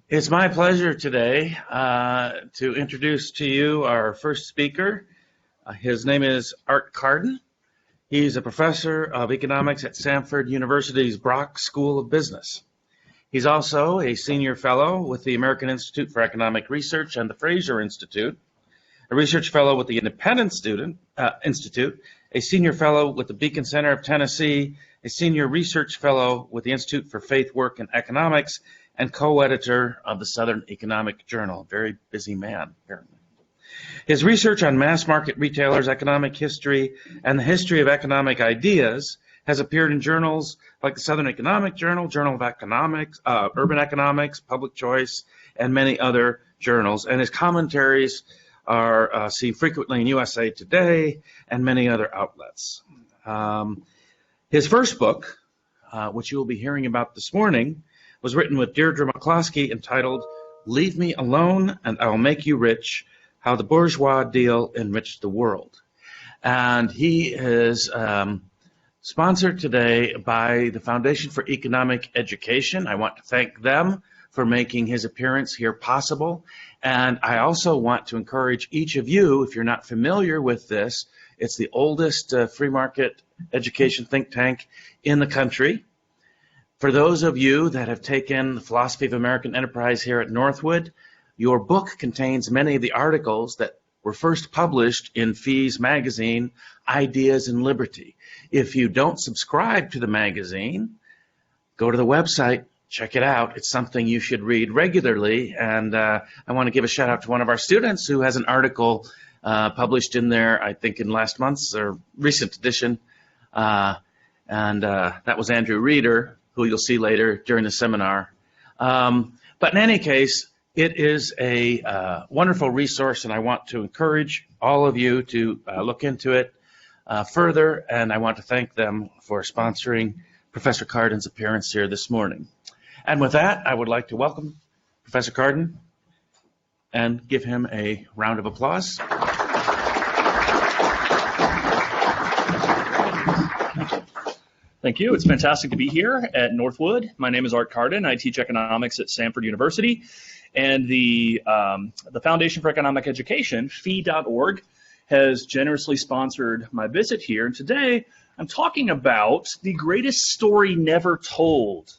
It's my pleasure today to introduce to you our first speaker. His name is Art Carden. He's a professor of economics at Samford University's Brock School of Business. He's also a senior fellow with the American Institute for Economic Research and the Fraser Institute, a research fellow with the Independent Institute, a senior fellow with the Beacon Center of Tennessee, a senior research fellow with the Institute for Faith, Work, and Economics, and co-editor of the Southern Economic Journal. Very busy man, apparently. His research on mass market retailers, economic history, and the history of economic ideas has appeared in journals like the Southern Economic Journal, Journal of Economics, Urban Economics, Public Choice, and many other journals. And his commentaries are seen frequently in USA Today and many other outlets. His first book, which you will be hearing about this morning, was written with Deirdre McCloskey, entitled "Leave Me Alone and I'll Make You Rich, How the Bourgeois Deal Enriched the World." And he is sponsored today by the Foundation for Economic Education. I want to thank them for making his appearance here possible. And I also want to encourage each of you, if you're not familiar with this, it's the oldest free market education think tank in the country. For those of you that have taken the philosophy of American enterprise here at Northwood, your book contains many of the articles that were first published in Fee's magazine, Ideas and Liberty. If you don't subscribe to the magazine, go to the website, check it out. It's something you should read regularly. And I want to give a shout out to one of our students who has an article published in there, I think in last month's or recent edition. That was Andrew Reeder, who you'll see later during the seminar. But in any case, it is a wonderful resource, and I want to encourage all of you to look into it further, and I want to thank them for sponsoring Professor Carden's appearance here this morning. And with that, I would like to welcome Professor Carden and give him a round of applause. Thank you. It's fantastic to be here at Northwood. My name is Art Carden. I teach economics at Samford University. And the Foundation for Economic Education, fee.org, has generously sponsored my visit here. And today, I'm talking about The Greatest Story Never Told.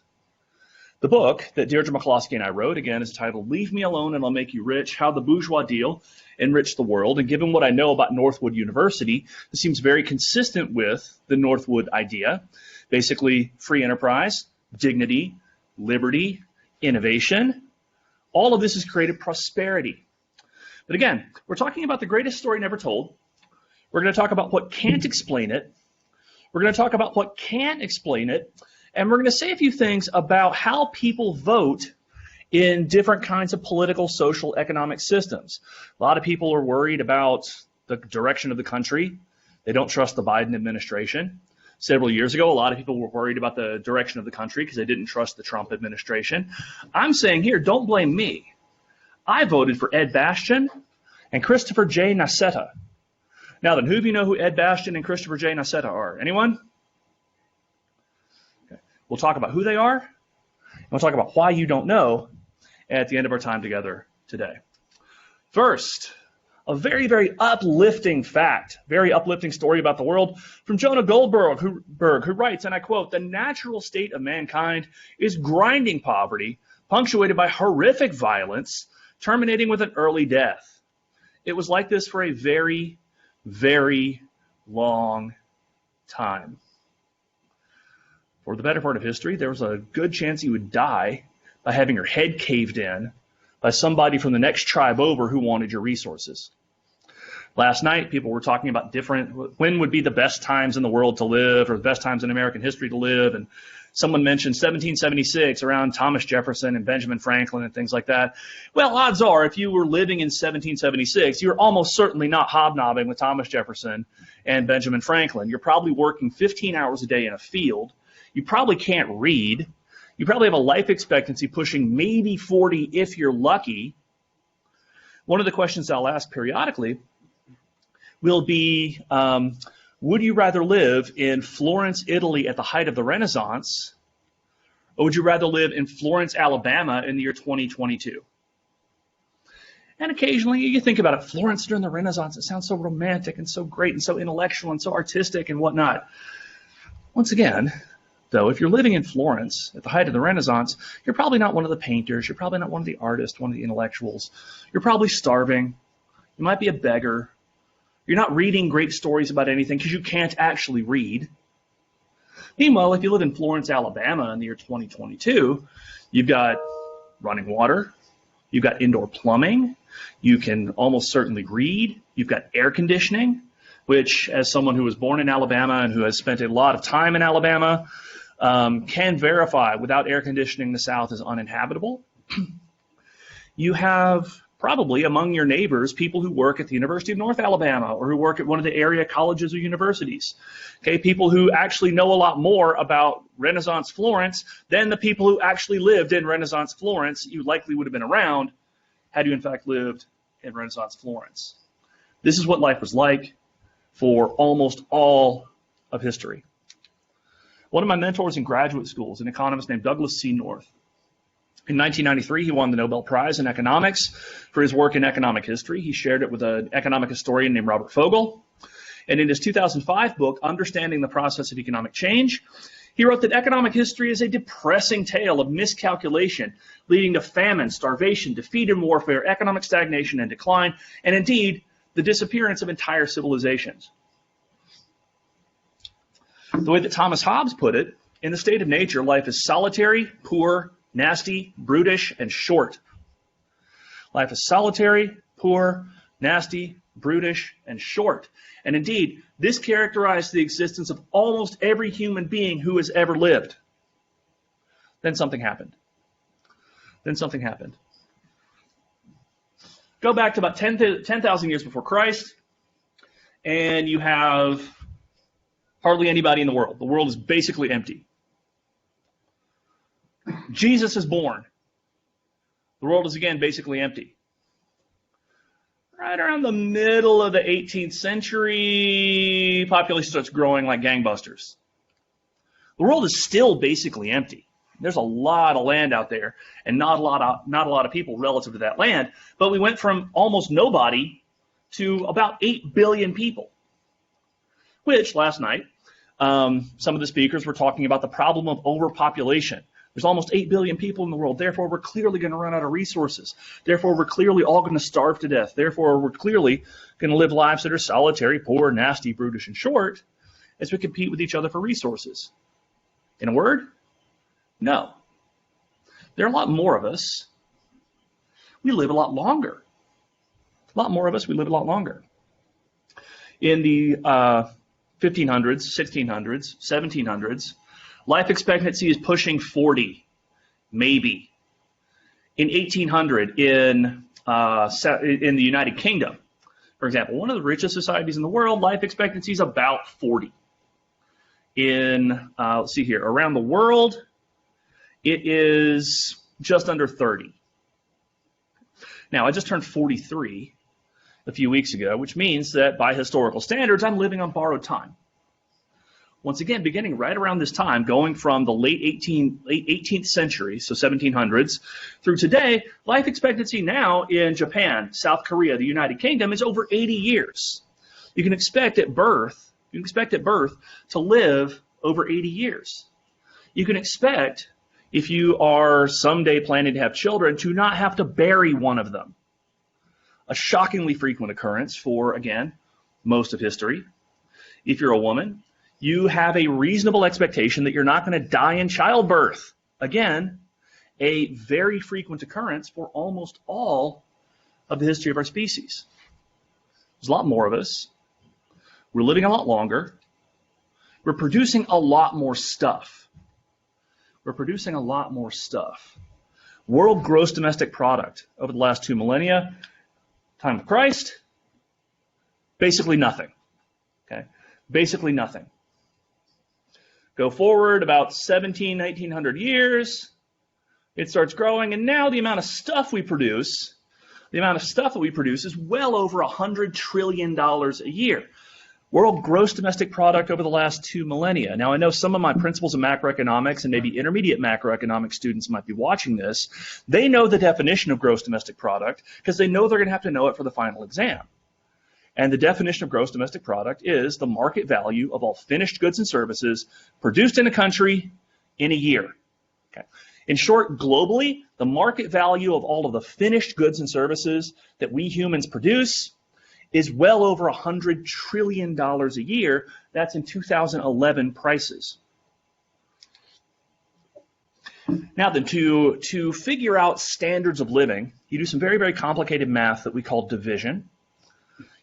The book that Deirdre McCloskey and I wrote, again, is titled "Leave Me Alone and I'll Make You Rich, How the Bourgeois Deal Enriched the World." And given what I know about Northwood University, this seems very consistent with the Northwood idea. Basically, free enterprise, dignity, liberty, innovation. All of this has created prosperity. But again, we're talking about the greatest story never told. We're going to talk about what can't explain it. We're going to talk about what can explain it. And we're going to say a few things about how people vote in different kinds of political, social, economic systems. A lot of people are worried about the direction of the country. They don't trust the Biden administration. Several years ago, a lot of people were worried about the direction of the country because they didn't trust the Trump administration. I'm saying here, don't blame me. I voted for Ed Bastian and Christopher J. Nassetta. Now then, who of you know who Ed Bastian and Christopher J. Nassetta are? Anyone? Okay. We'll talk about who they are, and we'll talk about why you don't know at the end of our time together today. First, a very, very uplifting fact, very uplifting story about the world from Jonah Goldberg, who writes, and I quote, "The natural state of mankind is grinding poverty, punctuated by horrific violence, terminating with an early death. It was like this for a very, very long time." For the better part of history, there was a good chance you would die by having your head caved in by somebody from the next tribe over who wanted your resources. Last night, people were talking about when would be the best times in the world to live, or the best times in American history to live. And someone mentioned 1776, around Thomas Jefferson and Benjamin Franklin and things like that. Well, odds are, if you were living in 1776, you're almost certainly not hobnobbing with Thomas Jefferson and Benjamin Franklin. You're probably working 15 hours a day in a field. You probably can't read. You probably have a life expectancy pushing maybe 40 if you're lucky. One of the questions I'll ask periodically will be, would you rather live in Florence, Italy at the height of the Renaissance, Or would you rather live in Florence, Alabama in the year 2022? And occasionally you think about it, Florence during the Renaissance, it sounds so romantic and so great and so intellectual and so artistic and whatnot. Once again, though, if you're living in Florence at the height of the Renaissance, you're probably not one of the painters, you're probably not one of the artists, one of the intellectuals. You're probably starving. You might be a beggar. You're not reading great stories about anything because you can't actually read. Meanwhile, if you live in Florence, Alabama in the year 2022, you've got running water, you've got indoor plumbing, you can almost certainly read, you've got air conditioning, which, as someone who was born in Alabama and who has spent a lot of time in Alabama, can verify without air conditioning the South is uninhabitable. You have probably among your neighbors people who work at the University of North Alabama or who work at one of the area colleges or universities. Okay, people who actually know a lot more about Renaissance Florence than the people who actually lived in Renaissance Florence. You likely would have been around had you in fact lived in Renaissance Florence. This is what life was like for almost all of history. One of my mentors in graduate school is an economist named Douglas C. North. In 1993, he won the Nobel Prize in economics for his work in economic history. He shared it with an economic historian named Robert Fogel. And in his 2005 book, Understanding the Process of Economic Change, he wrote that economic history is a depressing tale of miscalculation, leading to famine, starvation, defeat and warfare, economic stagnation and decline, and indeed, the disappearance of entire civilizations. The way that Thomas Hobbes put it, in the state of nature, life is solitary, poor, nasty, brutish, and short. Life is solitary, poor, nasty, brutish, and short. And indeed, this characterized the existence of almost every human being who has ever lived. Then something happened. Go back to about 10,000 years before Christ, and you have hardly anybody in the world. The world is basically empty. Jesus is born. The world is again basically empty. Right around the middle of the 18th century, population starts growing like gangbusters. The world is still basically empty. There's a lot of land out there and not a lot of people relative to that land, but we went from almost nobody to about 8 billion people, which last night some of the speakers were talking about the problem of overpopulation. There's almost 8 billion people in the world. Therefore, we're clearly going to run out of resources. Therefore, we're clearly all going to starve to death. Therefore, we're clearly going to live lives that are solitary, poor, nasty, brutish, and short as we compete with each other for resources. In a word, no. There are a lot more of us. We live a lot longer. A lot more of us, we live a lot longer. In the 1500s, 1600s, 1700s, life expectancy is pushing 40, maybe. In 1800, in the United Kingdom, for example, one of the richest societies in the world, life expectancy is about 40. In, let's see here, around the world, it is just under 30. Now, I just turned 43 a few weeks ago, which means that by historical standards, I'm living on borrowed time. Once again, beginning right around this time, going from the late 18th century, so 1700s, through today, life expectancy now in Japan, South Korea, the United Kingdom is over 80 years. You can expect at birth to live over 80 years. You can expect, if you are someday planning to have children, to not have to bury one of them. A shockingly frequent occurrence for, again, most of history. If you're a woman, you have a reasonable expectation that you're not going to die in childbirth. Again, a very frequent occurrence for almost all of the history of our species. There's a lot more of us. We're living a lot longer. We're producing a lot more stuff. World gross domestic product over the last 2 millennia, time of Christ, basically nothing. Okay, basically nothing. Go forward about 1800 years, it starts growing, and now the amount of stuff we produce, is well over $100 trillion a year. World gross domestic product over the last 2 millennia. Now, I know some of my principles of macroeconomics and maybe intermediate macroeconomic students might be watching this. They know the definition of gross domestic product because they know they're going to have to know it for the final exam. And the definition of gross domestic product is the market value of all finished goods and services produced in a country in a year. Okay. In short, globally, the market value of all of the finished goods and services that we humans produce is well over $100 trillion a year. That's in 2011 prices. Now then, to figure out standards of living, you do some very, very complicated math that we call division.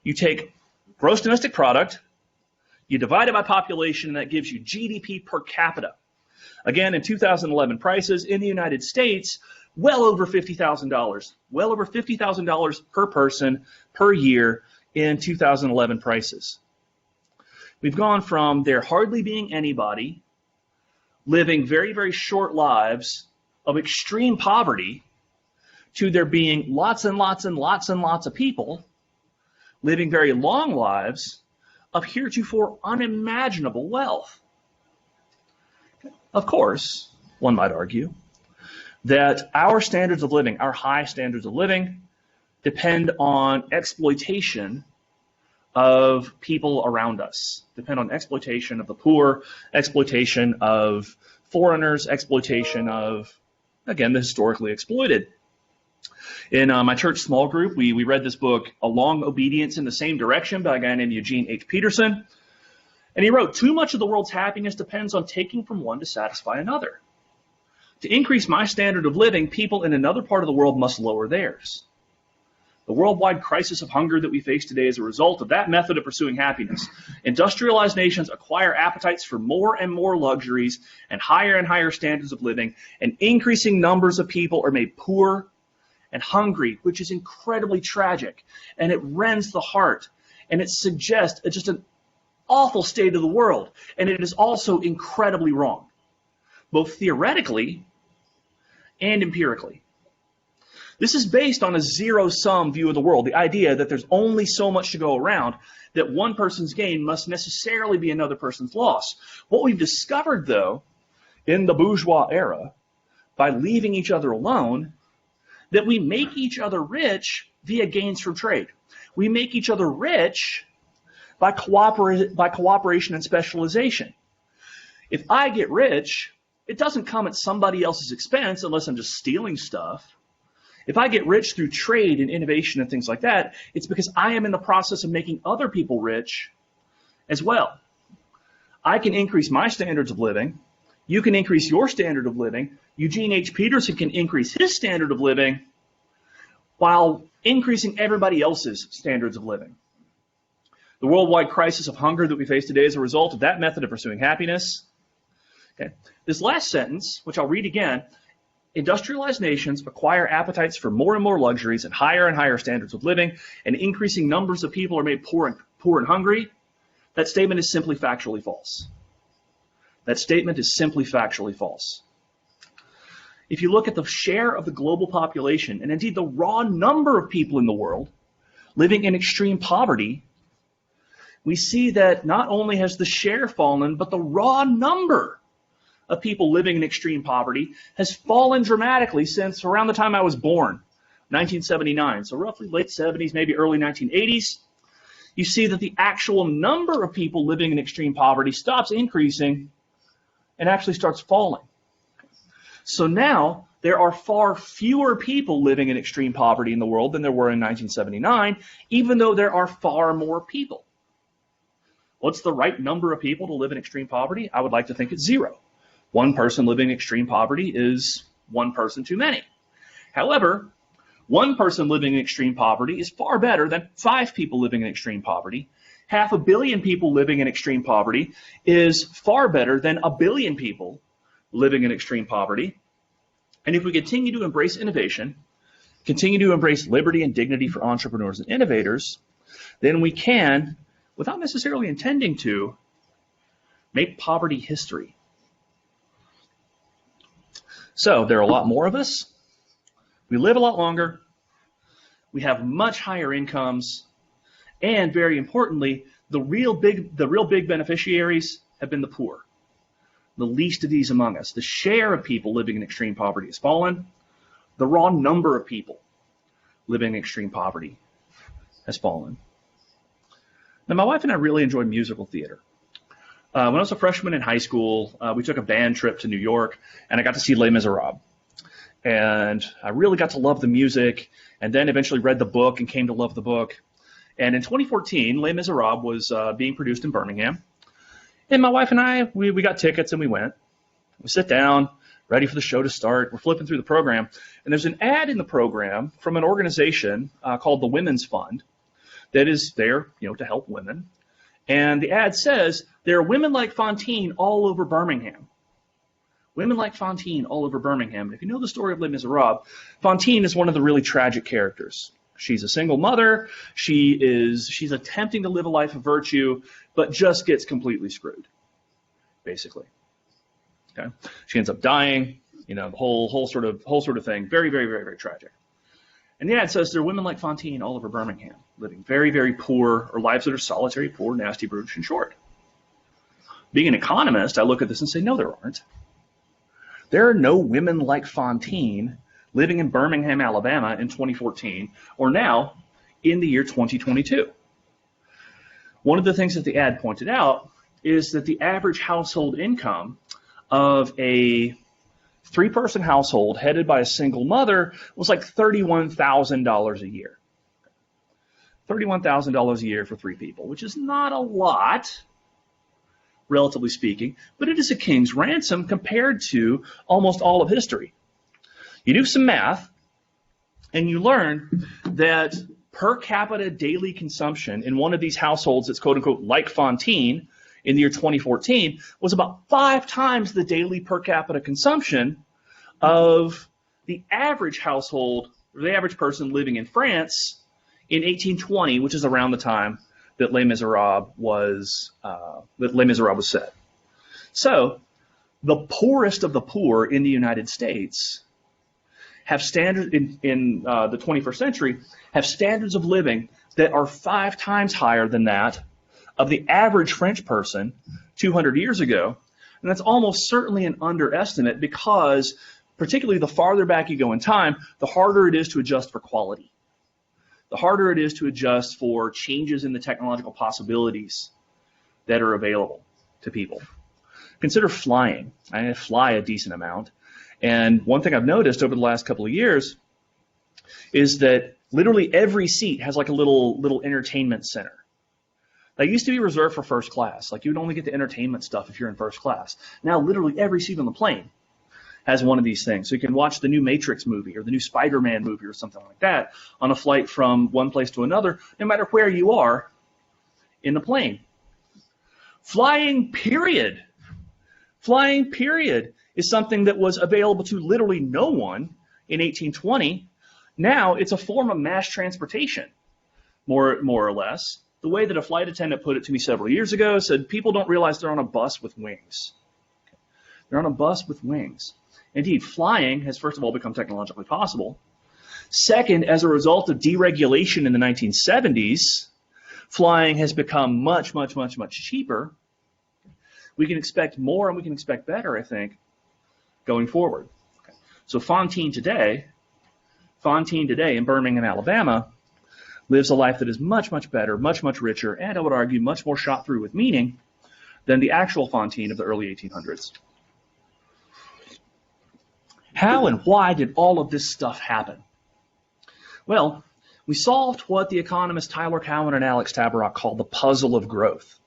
You take gross domestic product, you divide it by population, and that gives you GDP per capita. Again, in 2011 prices in the United States, well over $50,000. Well over $50,000 per person per year in 2011 prices. We've gone from there hardly being anybody living very, very short lives of extreme poverty to there being lots and lots and lots and lots of people living very long lives of heretofore unimaginable wealth. Of course, one might argue that our standards of living, our high standards of living, depend on exploitation of people around us, depend on exploitation of the poor, exploitation of foreigners, exploitation of, again, the historically exploited. In my church small group, we read this book, A Long Obedience in the Same Direction, by a guy named Eugene H. Peterson. And he wrote, too much of the world's happiness depends on taking from one to satisfy another. To increase my standard of living, people in another part of the world must lower theirs. The worldwide crisis of hunger that we face today is a result of that method of pursuing happiness. Industrialized nations acquire appetites for more and more luxuries and higher standards of living, and increasing numbers of people are made poor and hungry, which is incredibly tragic, and it rends the heart, and it suggests just an awful state of the world, and it is also incredibly wrong, both theoretically and empirically. This is based on a zero-sum view of the world, the idea that there's only so much to go around, that one person's gain must necessarily be another person's loss. What we've discovered, though, in the bourgeois era, by leaving each other alone, that we make each other rich via gains from trade. We make each other rich by cooperation and specialization. If I get rich, it doesn't come at somebody else's expense unless I'm just stealing stuff. If I get rich through trade and innovation and things like that, it's because I am in the process of making other people rich as well. I can increase my standards of living. You can increase your standard of living. Eugene H. Peterson can increase his standard of living while increasing everybody else's standards of living. The worldwide crisis of hunger that we face today is a result of that method of pursuing happiness. Okay. This last sentence, which I'll read again, industrialized nations acquire appetites for more and more luxuries and higher standards of living, and increasing numbers of people are made poor and hungry. That statement is simply factually false. That statement is simply factually false. If you look at the share of the global population, and indeed the raw number of people in the world living in extreme poverty, we see that not only has the share fallen, but the raw number of people living in extreme poverty has fallen dramatically since around the time I was born, 1979. So roughly late 70s, maybe early 1980s. You see that the actual number of people living in extreme poverty stops increasing and actually starts falling. So now there are far fewer people living in extreme poverty in the world than there were in 1979, even though there are far more people. What's the right number of people to live in extreme poverty? I would like to think it's 0. One person living in extreme poverty is one person too many. However, one person living in extreme poverty is far better than 5 people living in extreme poverty. 500 million people living in extreme poverty is far better than 1 billion people living in extreme poverty. And if we continue to embrace innovation, continue to embrace liberty and dignity for entrepreneurs and innovators, then we can, without necessarily intending to, make poverty history. So there are a lot more of us. We live a lot longer. We have much higher incomes. And very importantly, the real big beneficiaries have been the poor, the least of these among us. The share of people living in extreme poverty has fallen. The raw number of people living in extreme poverty has fallen. Now, my wife and I really enjoyed musical theater. When I was a freshman in high school, we took a band trip to New York, and I got to see Les Miserables. And I really got to love the music, and then eventually read the book and came to love the book. And in 2014, Les Miserables was being produced in Birmingham. And my wife and I, we got tickets and we went. We sit down, ready for the show to start. We're flipping through the program, and there's an ad in the program from an organization called the Women's Fund that is there, to help women. And the ad says, there are women like Fantine all over Birmingham. Women like Fantine all over Birmingham. And if you know the story of Les Miserables, Fantine is one of the really tragic characters. She's a single mother. She's attempting to live a life of virtue, but just gets completely screwed, basically. Okay, she ends up dying. The whole sort of thing. Very, very, very, very tragic. And the ad says there are women like Fantine all over Birmingham, living very, very poor, or lives that are solitary, poor, nasty, brutish, and short. Being an economist, I look at this and say, no, there aren't. There are no women like Fantine living in Birmingham, Alabama in 2014, or now in the year 2022. One of the things that the ad pointed out is that the average household income of a 3-person household headed by a single mother was like $31,000 a year. $31,000 a year for 3 people, which is not a lot, relatively speaking, but it is a king's ransom compared to almost all of history. You do some math, and you learn that per capita daily consumption in one of these households that's quote-unquote like Fantine in the year 2014 was about 5 times the daily per capita consumption of the average household, or the average person living in France in 1820, which is around the time that Les Miserables was set. So, the poorest of the poor in the United States have standards in the 21st century have standards of living that are 5 times higher than that of the average French person 200 years ago. And that's almost certainly an underestimate because, particularly the farther back you go in time, the harder it is to adjust for quality. The harder it is to adjust for changes in the technological possibilities that are available to people. Consider flying. I fly a decent amount. And one thing I've noticed over the last couple of years is that literally every seat has like a little entertainment center. That used to be reserved for first class. Like you would only get the entertainment stuff if you're in first class. Now literally every seat on the plane has one of these things. So you can watch the new Matrix movie or the new Spider-Man movie or something like that on a flight from one place to another, no matter where you are in the plane. Flying, period. Flying, period, is something that was available to literally no one in 1820. Now it's a form of mass transportation, more or less. The way that a flight attendant put it to me several years ago said, people don't realize they're on a bus with wings. They're on a bus with wings. Indeed, flying has, first of all, become technologically possible. Second, as a result of deregulation in the 1970s, flying has become much, much, much, much cheaper. We can expect more and we can expect better, I think, going forward. Okay. So Fantine today in Birmingham, Alabama, lives a life that is much, much better, much, much richer, and I would argue much more shot through with meaning than the actual Fantine of the early 1800s. How and why did all of this stuff happen? Well, we solved what the economists Tyler Cowen and Alex Tabarrok call the puzzle of growth.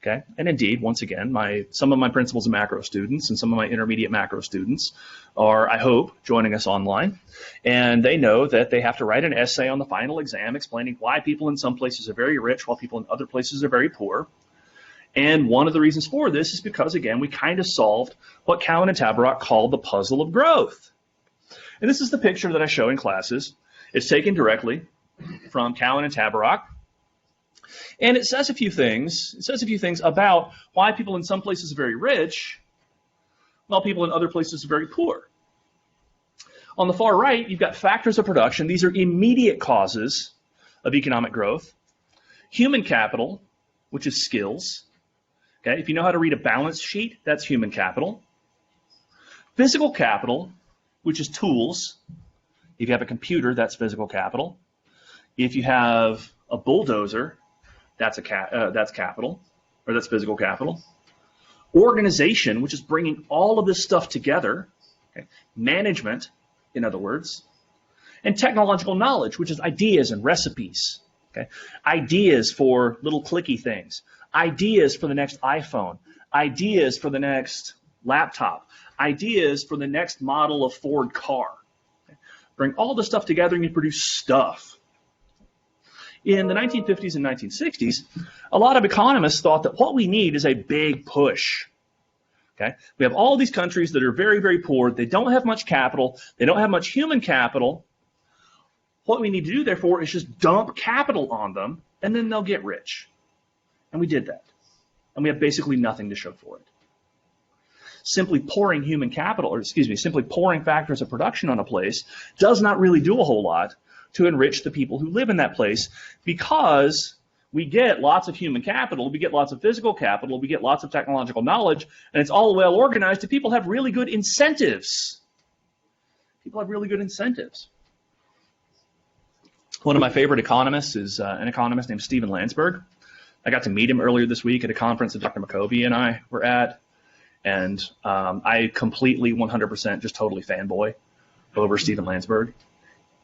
Okay? And indeed, once again, some of my principles and macro students and some of my intermediate macro students are, I hope, joining us online. And they know that they have to write an essay on the final exam explaining why people in some places are very rich while people in other places are very poor. And one of the reasons for this is because, again, we kind of solved what Cowen and Tabarrok called the puzzle of growth. And this is the picture that I show in classes. It's taken directly from Cowen and Tabarrok. And it says a few things. It says a few things about why people in some places are very rich, while people in other places are very poor. On the far right, you've got factors of production. These are immediate causes of economic growth. Human capital, which is skills. Okay, if you know how to read a balance sheet, that's human capital. Physical capital, which is tools. If you have a computer, that's physical capital. If you have a bulldozer, that's capital, or that's physical capital. Organization, which is bringing all of this stuff together. Okay. Management, in other words. And technological knowledge, which is ideas and recipes. Okay. Ideas for little clicky things. Ideas for the next iPhone. Ideas for the next laptop. Ideas for the next model of Ford car. Okay. Bring all this stuff together and you produce stuff. In the 1950s and 1960s, a lot of economists thought that what we need is a big push. Okay? We have all these countries that are very, very poor. They don't have much capital. They don't have much human capital. What we need to do, therefore, is just dump capital on them, and then they'll get rich. And we did that. And we have basically nothing to show for it. Simply pouring human capital, or simply pouring factors of production on a place does not really do a whole lot to enrich the people who live in that place, because we get lots of human capital, we get lots of physical capital, we get lots of technological knowledge, and it's all well organized, and people have really good incentives. People have really good incentives. One of my favorite economists is an economist named Stephen Landsberg. I got to meet him earlier this week at a conference that Dr. McCovey and I were at, and I completely 100% just totally fanboy over Stephen Landsberg.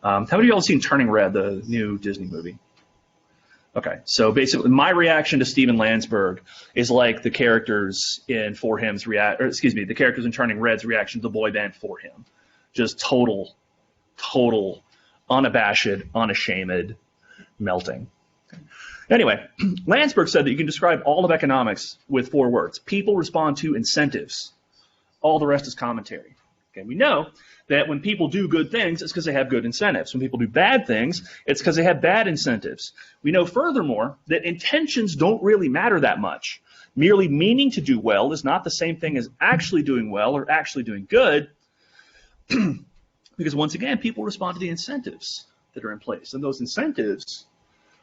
How many of y'all have seen Turning Red, the new Disney movie? Okay, so basically my reaction to Stephen Landsberg is like the characters in the characters in Turning Red's reaction to the boy band For Him. Just total, unabashed, unashamed melting. Okay. Anyway, Landsberg said that you can describe all of economics with 4 words. People respond to incentives. All the rest is commentary. Okay, we know that when people do good things, it's because they have good incentives. When people do bad things, it's because they have bad incentives. We know furthermore that intentions don't really matter that much. Merely meaning to do well is not the same thing as actually doing well or actually doing good, because once again, people respond to the incentives that are in place. And those incentives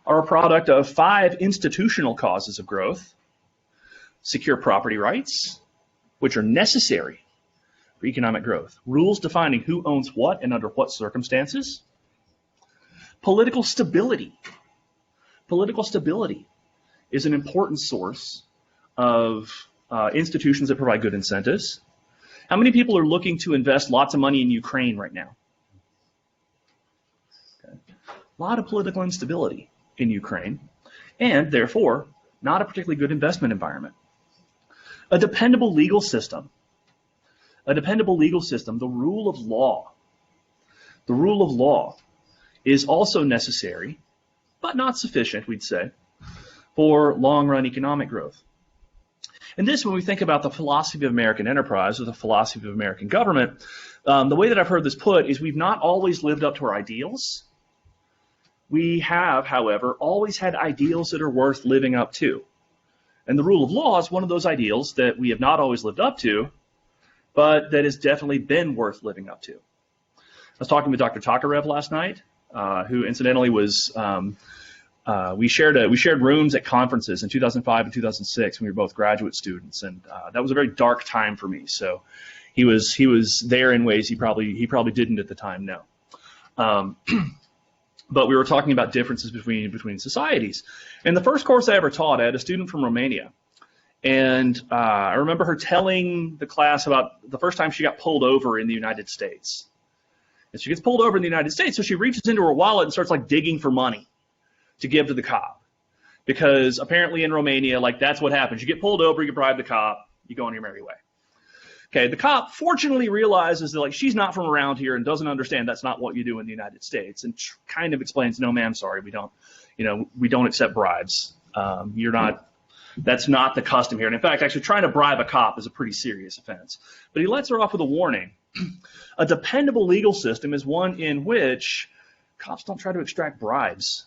are a product of 5 institutional causes of growth: secure property rights, which are necessary for economic growth; rules defining who owns what and under what circumstances; political stability. Political stability is an important source of institutions that provide good incentives. How many people are looking to invest lots of money in Ukraine right now? Okay. A lot of political instability in Ukraine, and therefore not a particularly good investment environment. A dependable legal system. A dependable legal system, the rule of law. The rule of law is also necessary, but not sufficient, we'd say, for long-run economic growth. And this, when we think about the philosophy of American enterprise or the philosophy of American government, the way that I've heard this put is we've not always lived up to our ideals. We have, however, always had ideals that are worth living up to. And the rule of law is one of those ideals that we have not always lived up to, but that has definitely been worth living up to. I was talking with Dr. Tokarev last night, who incidentally was, we shared rooms at conferences in 2005 and 2006 when we were both graduate students, and that was a very dark time for me. So he was there in ways he probably didn't at the time know. But we were talking about differences between societies. And the first course I ever taught, I had a student from Romania. And I remember her telling the class about the first time she got pulled over in the United States. And she gets pulled over in the United States, so she reaches into her wallet and starts like digging for money to give to the cop. Because apparently in Romania, like that's what happens. You get pulled over, you bribe the cop, you go on your merry way. Okay, the cop fortunately realizes that like she's not from around here and doesn't understand that's not what you do in the United States, and kind of explains, no ma'am, sorry, we don't accept bribes. That's not the custom here. And in fact, actually trying to bribe a cop is a pretty serious offense. But he lets her off with a warning. A dependable legal system is one in which cops don't try to extract bribes.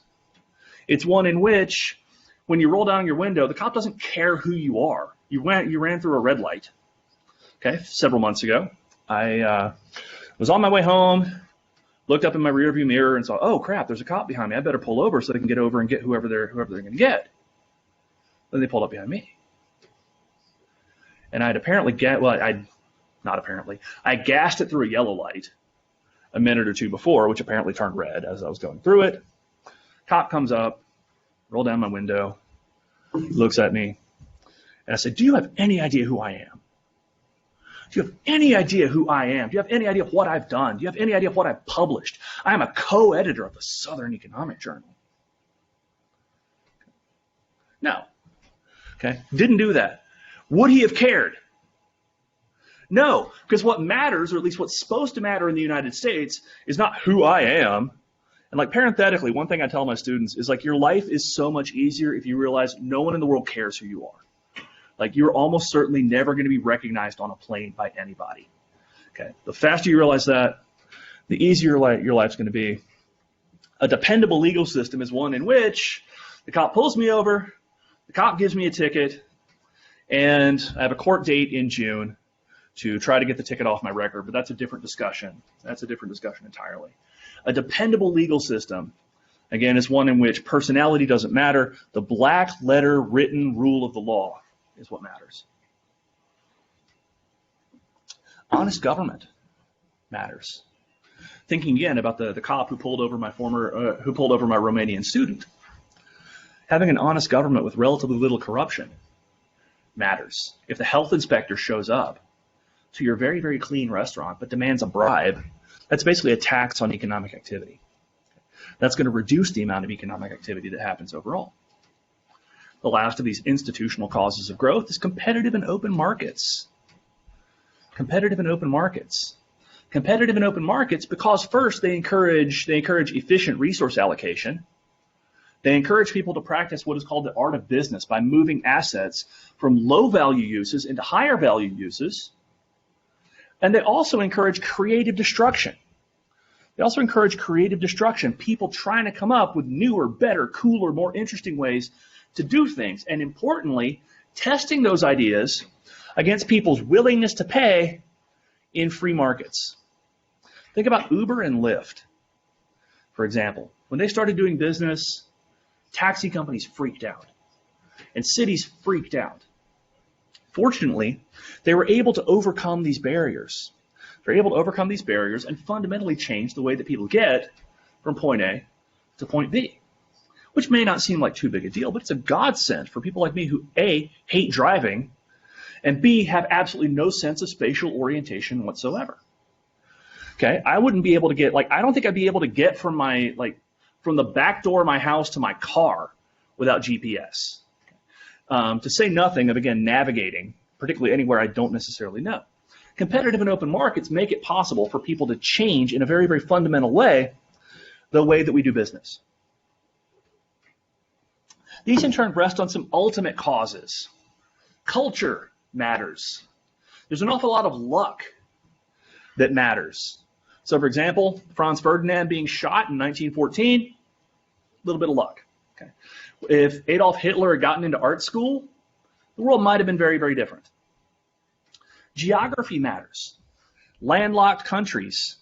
It's one in which when you roll down your window, the cop doesn't care who you are. You ran through a red light. Okay, several months ago, I was on my way home, looked up in my rearview mirror and saw, oh crap, there's a cop behind me. I better pull over so they can get over and get whoever they're going to get. Then they pulled up behind me. And I'd apparently I gassed it through a yellow light a minute or two before, which apparently turned red as I was going through it. Cop comes up, roll down my window, looks at me, and I said, "Do you have any idea who I am? Do you have any idea who I am? Do you have any idea of what I've done? Do you have any idea of what I've published? I am a co-editor of the Southern Economic Journal." No. Okay? Didn't do that. Would he have cared? No, because what matters, or at least what's supposed to matter in the United States, is not who I am. And like parenthetically, one thing I tell my students is like your life is so much easier if you realize no one in the world cares who you are. Like you're almost certainly never going to be recognized on a plane by anybody. Okay, the faster you realize that, the easier your life's going to be. A dependable legal system is one in which the cop pulls me over, the cop gives me a ticket, and I have a court date in June to try to get the ticket off my record, but that's a different discussion. That's a different discussion entirely. A dependable legal system, again, is one in which personality doesn't matter. The black letter written rule of the law is what matters. Honest government matters. Thinking again about the cop who pulled over my Romanian student. Having an honest government with relatively little corruption matters. If the health inspector shows up to your very, very clean restaurant but demands a bribe, that's basically a tax on economic activity. That's going to reduce the amount of economic activity that happens overall. The last of these institutional causes of growth is competitive and open markets. Competitive and open markets. Competitive and open markets because first they encourage efficient resource allocation. They encourage people to practice what is called the art of business by moving assets from low value uses into higher value uses. And they also encourage creative destruction. People trying to come up with newer, better, cooler, more interesting ways to do things. And importantly, testing those ideas against people's willingness to pay in free markets. Think about Uber and Lyft, for example. When they started doing business, taxi companies freaked out and cities freaked out. Fortunately, they were able to overcome these barriers. They're able to overcome these barriers and fundamentally change the way that people get from point A to point B, which may not seem like too big a deal, but it's a godsend for people like me who A, hate driving, and B, have absolutely no sense of spatial orientation whatsoever. Okay, I wouldn't be able to get, I don't think I'd be able to get from from the back door of my house to my car without GPS. To say nothing of, again, navigating, particularly anywhere I don't necessarily know. Competitive and open markets make it possible for people to change in a very, very fundamental way the way that we do business. These in turn rest on some ultimate causes. Culture matters. There's an awful lot of luck that matters. So, for example, Franz Ferdinand being shot in 1914, a little bit of luck. Okay. If Adolf Hitler had gotten into art school, the world might have been very, very different. Geography matters. Landlocked countries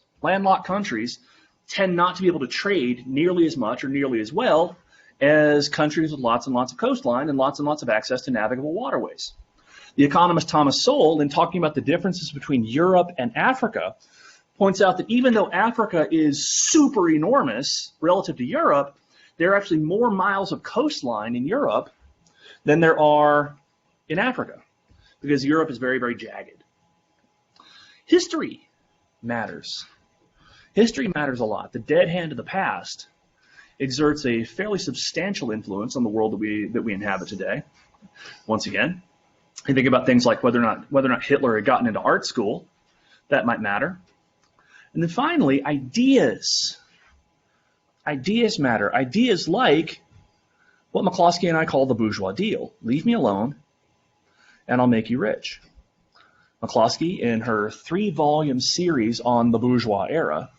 tend not to be able to trade nearly as much or nearly as well as countries with lots and lots of coastline and lots of access to navigable waterways. The economist Thomas Sowell, in talking about the differences between Europe and Africa, points out that even though Africa is super enormous relative to Europe, there are actually more miles of coastline in Europe than there are in Africa, because Europe is very, very jagged. History matters. History matters a lot. The dead hand of the past exerts a fairly substantial influence on the world that we inhabit today. Once again, you think about things like whether or not Hitler had gotten into art school, that might matter. And then finally, ideas. Ideas matter. Ideas like what McCloskey and I call the bourgeois deal. Leave me alone, and I'll make you rich. McCloskey, in her 3-volume series on the bourgeois era,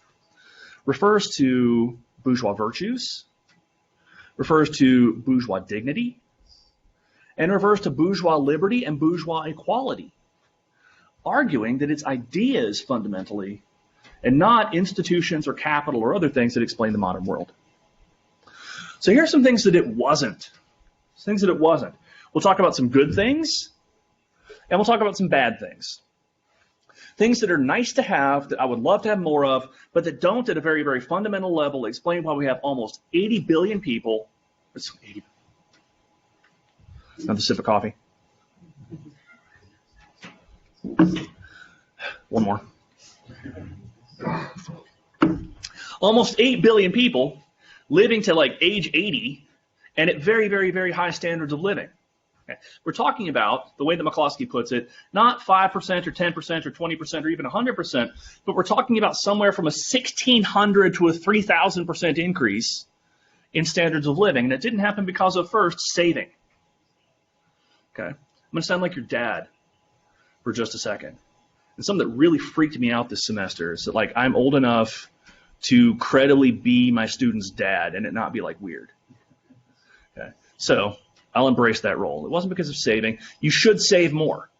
refers to bourgeois virtues, refers to bourgeois dignity, and refers to bourgeois liberty and bourgeois equality, arguing that it's ideas fundamentally and not institutions or capital or other things that explain the modern world. So here's some things that it wasn't. We'll talk about some good things, and we'll talk about some bad things. Things that are nice to have, that I would love to have more of, but that don't at a very, very fundamental level explain why we have almost 80 billion people. It's 80. Another sip of coffee. One more. Almost 8 billion people living to like age 80 and at very, very, very high standards of living. Okay. We're talking about, the way that McCloskey puts it, not 5% or 10% or 20% or even 100%, but we're talking about somewhere from a 1,600 to a 3,000% increase in standards of living. And it didn't happen because of, first, saving. Okay. I'm going to sound like your dad for just a second. And something that really freaked me out this semester is that, like, I'm old enough to credibly be my student's dad and it not be, like, weird. Okay. So I'll embrace that role. It wasn't because of saving. You should save more.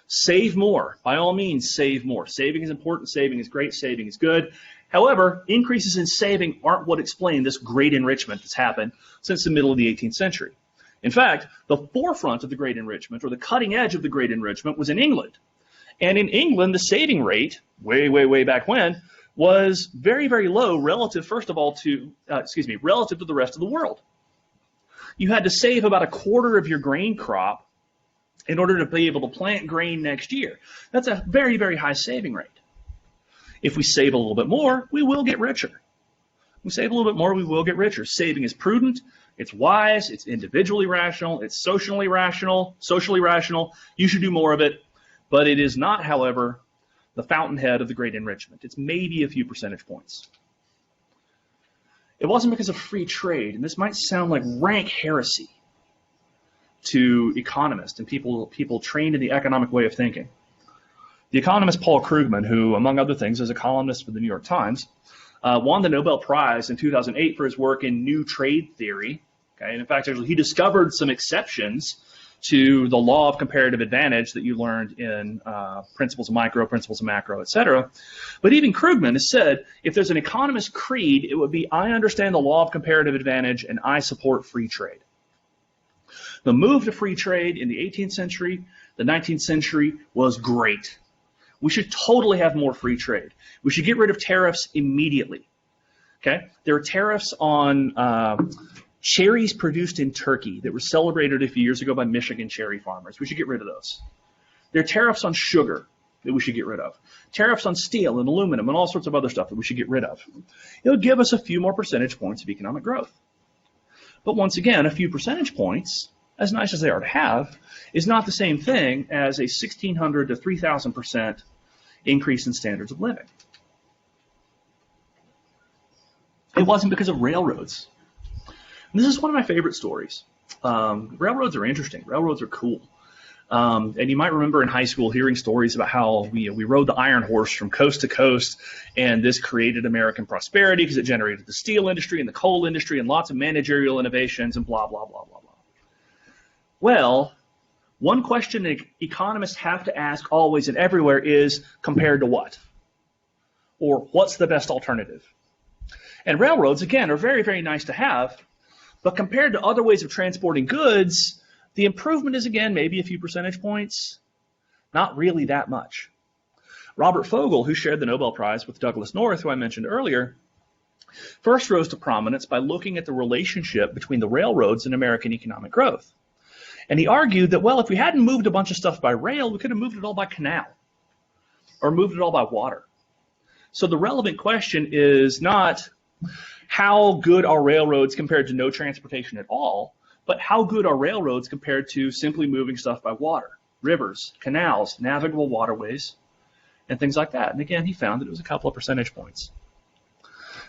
Save more. By all means, save more. Saving is important. Saving is great. Saving is good. However, increases in saving aren't what explain this great enrichment that's happened since the middle of the 18th century. In fact, the forefront of the Great Enrichment, or the cutting edge of the Great Enrichment, was in England. And in England, the saving rate, way, way, way back when, was very, very low relative, first of all, relative to the rest of the world. You had to save about a quarter of your grain crop in order to be able to plant grain next year. That's a very, very high saving rate. If we save a little bit more, we will get richer. If we save a little bit more, we will get richer. Saving is prudent. It's wise, it's individually rational, it's socially rational. You should do more of it, but it is not, however, the fountainhead of the Great Enrichment. It's maybe a few percentage points. It wasn't because of free trade, and this might sound like rank heresy to economists and people trained in the economic way of thinking. The economist Paul Krugman, who, among other things, is a columnist for the New York Times, won the Nobel Prize in 2008 for his work in new trade theory. Okay? And in fact, actually, he discovered some exceptions to the law of comparative advantage that you learned in principles of micro, principles of macro, etc. But even Krugman has said, if there's an economist creed, it would be, I understand the law of comparative advantage and I support free trade. The move to free trade in the 18th century, the 19th century, was great. We should totally have more free trade. We should get rid of tariffs immediately. Okay? There are tariffs on cherries produced in Turkey that were celebrated a few years ago by Michigan cherry farmers. We should get rid of those. There are tariffs on sugar that we should get rid of. Tariffs on steel and aluminum and all sorts of other stuff that we should get rid of. It'll give us a few more percentage points of economic growth. But once again, a few percentage points, as nice as they are to have, is not the same thing as a 1,600 to 3,000% increase in standards of living. It wasn't because of railroads. And this is one of my favorite stories. Railroads are interesting. Railroads are cool. And you might remember in high school hearing stories about how we rode the iron horse from coast to coast, and this created American prosperity because it generated the steel industry and the coal industry and lots of managerial innovations and blah, blah, blah, blah, blah. Well, one question that economists have to ask always and everywhere is, compared to what? Or what's the best alternative? And railroads, again, are very, very nice to have, but compared to other ways of transporting goods, the improvement is, again, maybe a few percentage points, not really that much. Robert Fogel, who shared the Nobel Prize with Douglas North, who I mentioned earlier, first rose to prominence by looking at the relationship between the railroads and American economic growth. And he argued that, well, if we hadn't moved a bunch of stuff by rail, we could have moved it all by canal or moved it all by water. So the relevant question is not how good are railroads compared to no transportation at all, but how good are railroads compared to simply moving stuff by water, rivers, canals, navigable waterways, and things like that. And again, he found that it was a couple of percentage points.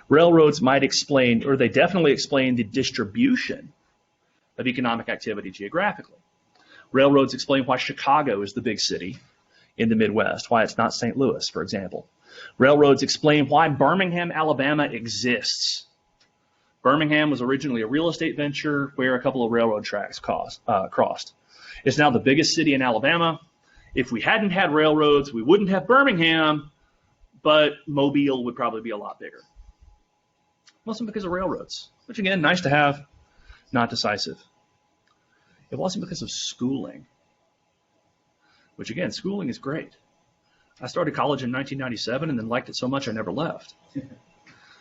Railroads might explain, or they definitely explain, the distribution of economic activity geographically. Railroads explain why Chicago is the big city in the Midwest, why it's not St. Louis, for example. Railroads explain why Birmingham, Alabama exists. Birmingham was originally a real estate venture where a couple of railroad tracks crossed. It's now the biggest city in Alabama. If we hadn't had railroads, we wouldn't have Birmingham, but Mobile would probably be a lot bigger. It wasn't because of railroads, which again, nice to have, not decisive. It wasn't because of schooling, which again, schooling is great. I started college in 1997 and then liked it so much I never left.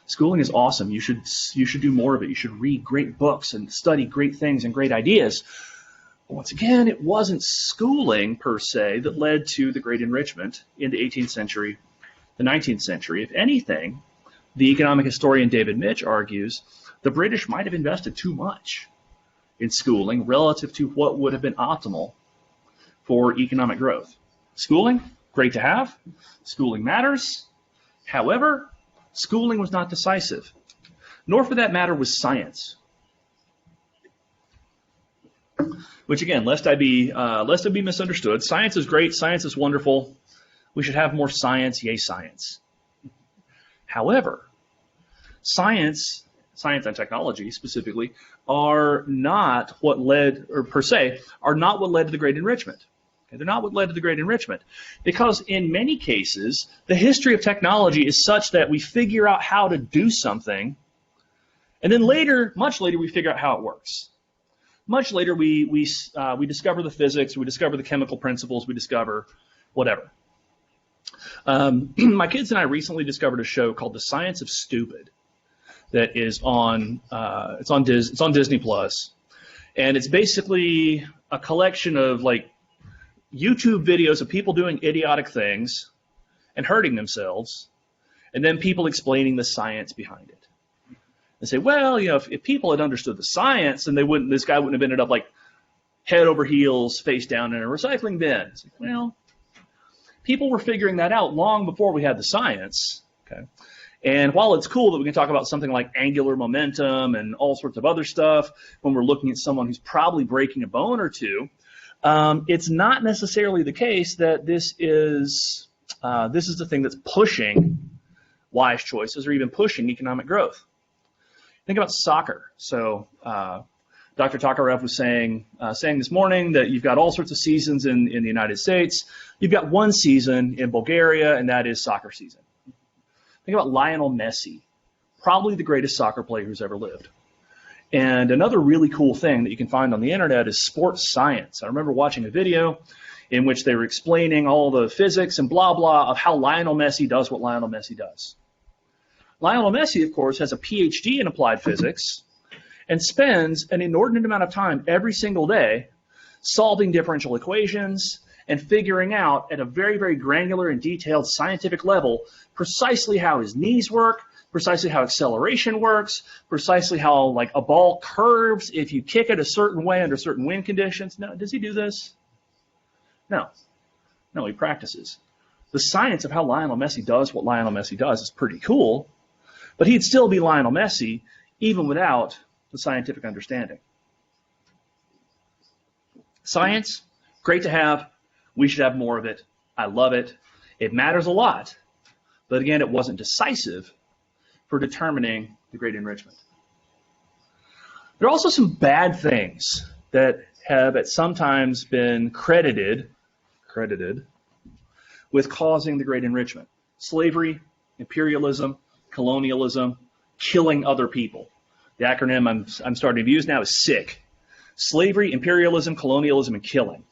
Schooling is awesome. You should do more of it. You should read great books and study great things and great ideas. But once again, it wasn't schooling per se that led to the Great Enrichment in the 18th century, the 19th century. If anything, the economic historian David Mitch argues the British might have invested too much in schooling relative to what would have been optimal for economic growth. Schooling, great to have. Schooling matters. However, schooling was not decisive, nor for that matter was science. Which again, lest I be misunderstood, science is great, science is wonderful. We should have more science, yay science. However, science and technology specifically, are not what led, or per se, are not what led to the Great Enrichment. Okay, they're not what led to the Great Enrichment. Because in many cases, the history of technology is such that we figure out how to do something, and then later, much later, we figure out how it works. Much later, we discover the physics, we discover the chemical principles, we discover whatever. My kids and I recently discovered a show called The Science of Stupid that is on it's on Disney Plus, and it's basically a collection of like YouTube videos of people doing idiotic things and hurting themselves, and then people explaining the science behind it. They say, well, you know, if people had understood the science, then this guy wouldn't have ended up like head over heels, face down in a recycling bin. It's like, well, people were figuring that out long before we had the science. Okay. And while it's cool that we can talk about something like angular momentum and all sorts of other stuff when we're looking at someone who's probably breaking a bone or two, it's not necessarily the case that this is the thing that's pushing wise choices or even pushing economic growth. Think about soccer. So Dr. Tokarev was saying this morning that you've got all sorts of seasons in the United States. You've got one season in Bulgaria, and that is soccer season. Think about Lionel Messi, probably the greatest soccer player who's ever lived. And another really cool thing that you can find on the internet is sports science. I remember watching a video in which they were explaining all the physics and blah, blah of how Lionel Messi does what Lionel Messi does. Lionel Messi, of course, has a PhD in applied physics and spends an inordinate amount of time every single day solving differential equations and figuring out at a very, very granular and detailed scientific level precisely how his knees work, precisely how acceleration works, precisely how like a ball curves if you kick it a certain way under certain wind conditions. No, does he do this? No. No, he practices. The science of how Lionel Messi does what Lionel Messi does is pretty cool, but he'd still be Lionel Messi even without the scientific understanding. Science, great to have. We should have more of it. I love it. It matters a lot. But again, it wasn't decisive for determining the Great Enrichment. There are also some bad things that have at sometimes been credited with causing the Great Enrichment. Slavery, imperialism, colonialism, killing other people. The acronym I'm starting to use now is SICK. Slavery, imperialism, colonialism, and killing.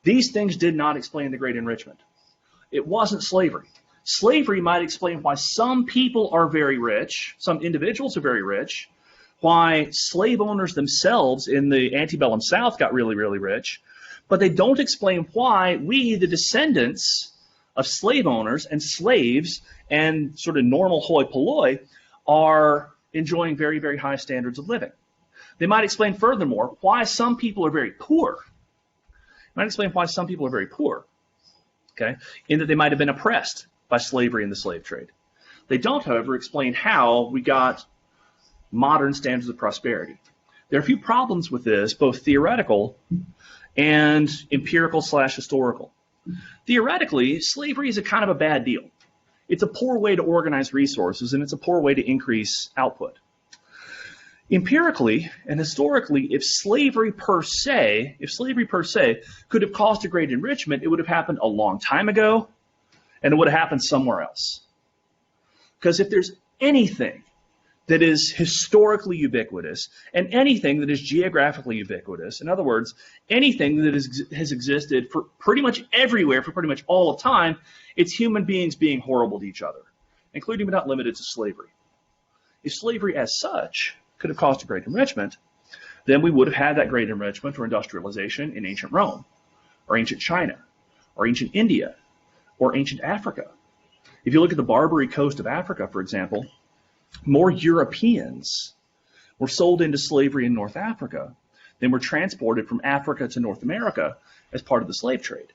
These things did not explain the Great Enrichment. It wasn't slavery. Slavery might explain why some people are very rich, some individuals are very rich, why slave owners themselves in the antebellum South got really, really rich, but they don't explain why we, the descendants of slave owners and slaves and sort of normal hoi polloi, are enjoying very, very high standards of living. They might explain furthermore why some people are very poor. They might explain why some people are very poor, okay, in that they might have been oppressed by slavery and the slave trade. They don't, however, explain how we got modern standards of prosperity. There are a few problems with this, both theoretical and empirical/historical. Theoretically, slavery is a kind of a bad deal. It's a poor way to organize resources, and it's a poor way to increase output. Empirically and historically, if slavery per se could have caused a great enrichment, it would have happened a long time ago, and it would have happened somewhere else. Because if there's anything that is historically ubiquitous and anything that is geographically ubiquitous, in other words, anything that has existed for pretty much everywhere for pretty much all of time, it's human beings being horrible to each other, including but not limited to slavery. If slavery as such could have caused a great enrichment, then we would have had that great enrichment or industrialization in ancient Rome, or ancient China, or ancient India, or ancient Africa. If you look at the Barbary coast of Africa, for example, more Europeans were sold into slavery in North Africa than were transported from Africa to North America as part of the slave trade.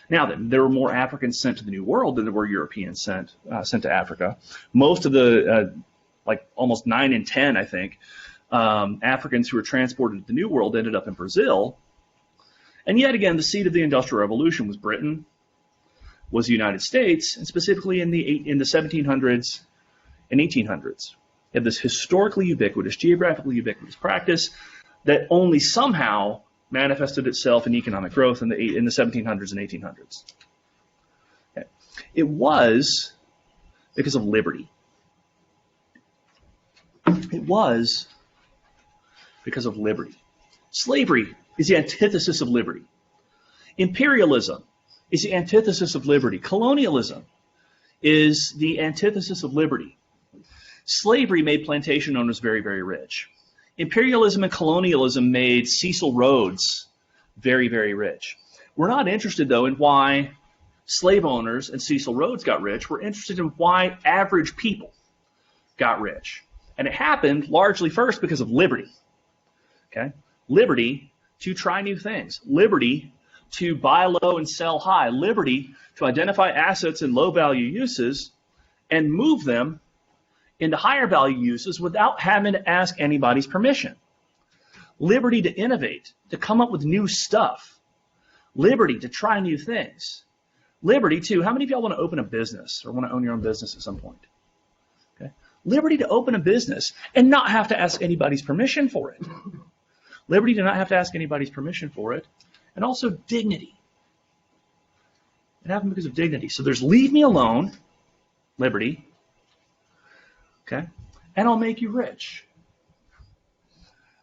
Now then, there were more Africans sent to the New World than there were Europeans sent to Africa. Most of the, like almost 9 in 10, I think, Africans who were transported to the New World ended up in Brazil. And yet again, the seat of the Industrial Revolution was Britain, was the United States, and specifically in the 1700s and 1800s. You have this historically ubiquitous, geographically ubiquitous practice that only somehow manifested itself in economic growth in the 1700s and 1800s. Okay. It was because of liberty. It was because of liberty. Slavery is the antithesis of liberty. Imperialism is the antithesis of liberty. Colonialism is the antithesis of liberty. Slavery made plantation owners very, very rich. Imperialism and colonialism made Cecil Rhodes very, very rich. We're not interested, though, in why slave owners and Cecil Rhodes got rich. We're interested in why average people got rich. And it happened largely first because of liberty. Okay? Liberty to try new things. Liberty to buy low and sell high. Liberty to identify assets in low-value uses and move them into higher value uses without having to ask anybody's permission. Liberty to innovate, to come up with new stuff. Liberty to try new things. Liberty to, how many of y'all want to open a business or want to own your own business at some point? Okay. Liberty to open a business and not have to ask anybody's permission for it. Liberty to not have to ask anybody's permission for it. And also dignity. It happened because of dignity. So there's leave me alone, liberty, okay, and I'll make you rich.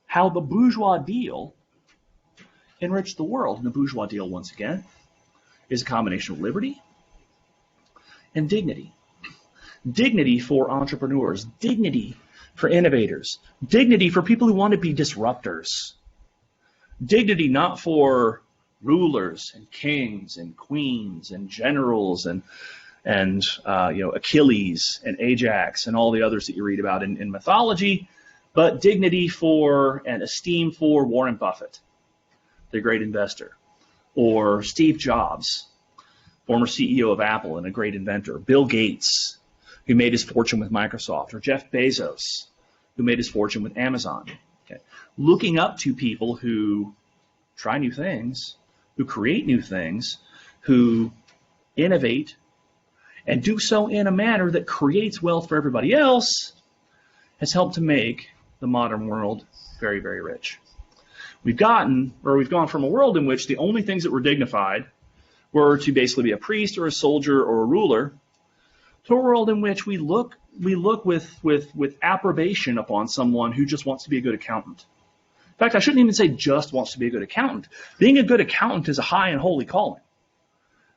How the bourgeois deal enriched the world. And the bourgeois deal, once again, is a combination of liberty and dignity. Dignity for entrepreneurs, dignity for innovators, dignity for people who want to be disruptors. Dignity not for rulers and kings and queens and generals and Achilles and Ajax and all the others that you read about in mythology, but dignity for and esteem for Warren Buffett, the great investor, or Steve Jobs, former CEO of Apple and a great inventor, Bill Gates, who made his fortune with Microsoft, or Jeff Bezos, who made his fortune with Amazon. Okay. Looking up to people who try new things, who create new things, who innovate, and do so in a manner that creates wealth for everybody else, has helped to make the modern world very, very rich. We've gone from a world in which the only things that were dignified were to basically be a priest or a soldier or a ruler, to a world in which we look with approbation upon someone who just wants to be a good accountant. In fact, I shouldn't even say just wants to be a good accountant. Being a good accountant is a high and holy calling.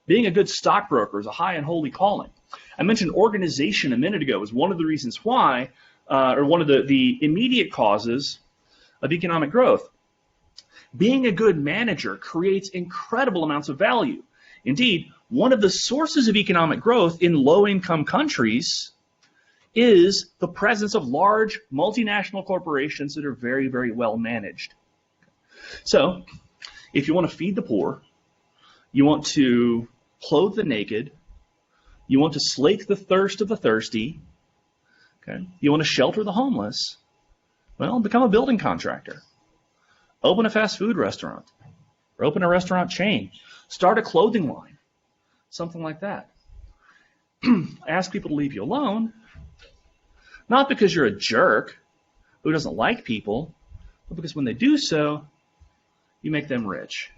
Being a good stockbroker is a high and holy calling. I mentioned organization a minute ago as one of the reasons why, or one of the immediate causes of economic growth. Being a good manager creates incredible amounts of value. Indeed, one of the sources of economic growth in low-income countries is the presence of large multinational corporations that are very, very well managed. So, if you want to feed the poor, you want to clothe the naked, you want to slake the thirst of the thirsty, okay? You want to shelter the homeless, well, become a building contractor. Open a fast food restaurant, or open a restaurant chain. Start a clothing line, something like that. Ask people to leave you alone, not because you're a jerk who doesn't like people, but because when they do so, you make them rich.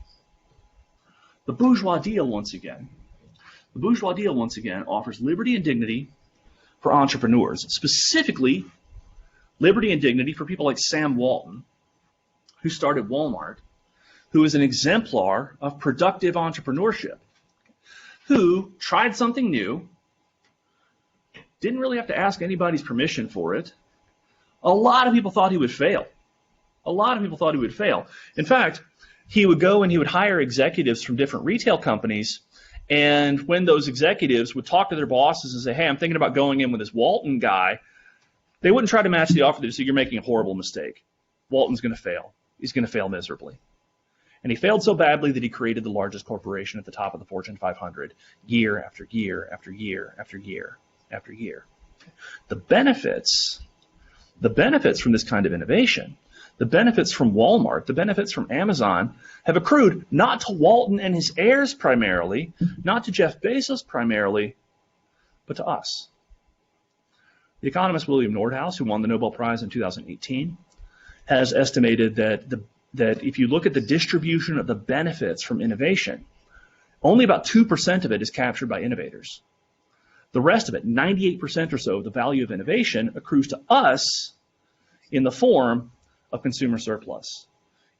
The bourgeois deal, once again, offers liberty and dignity for entrepreneurs, specifically liberty and dignity for people like Sam Walton, who started Walmart, who is an exemplar of productive entrepreneurship, who tried something new, didn't really have to ask anybody's permission for it. A lot of people thought he would fail. A lot of people thought he would fail. In fact, he would go and he would hire executives from different retail companies, and when those executives would talk to their bosses and say, hey, I'm thinking about going in with this Walton guy, they wouldn't try to match the offer. They'd say, you're making a horrible mistake. Walton's going to fail. He's going to fail miserably. And he failed so badly that he created the largest corporation at the top of the Fortune 500 year after year after year after year after year. The benefits from this kind of innovation, the benefits from Walmart, the benefits from Amazon have accrued not to Walton and his heirs primarily, not to Jeff Bezos primarily, but to us. The economist William Nordhaus, who won the Nobel Prize in 2018, has estimated that if you look at the distribution of the benefits from innovation, only about 2% of it is captured by innovators. The rest of it, 98% or so of the value of innovation, accrues to us in the form of consumer surplus,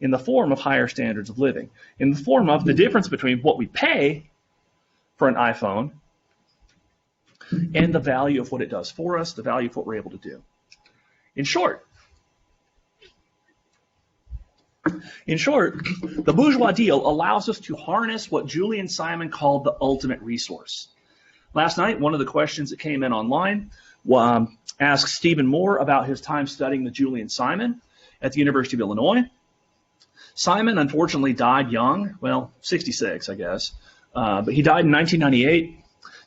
in the form of higher standards of living, in the form of the difference between what we pay for an iPhone and the value of what it does for us, the value of what we're able to do. In short, the bourgeois deal allows us to harness what Julian Simon called the ultimate resource. Last night, one of the questions that came in online asked Stephen Moore about his time studying the Julian Simon at the University of Illinois. Simon, unfortunately, died young, well, 66, I guess, but he died in 1998,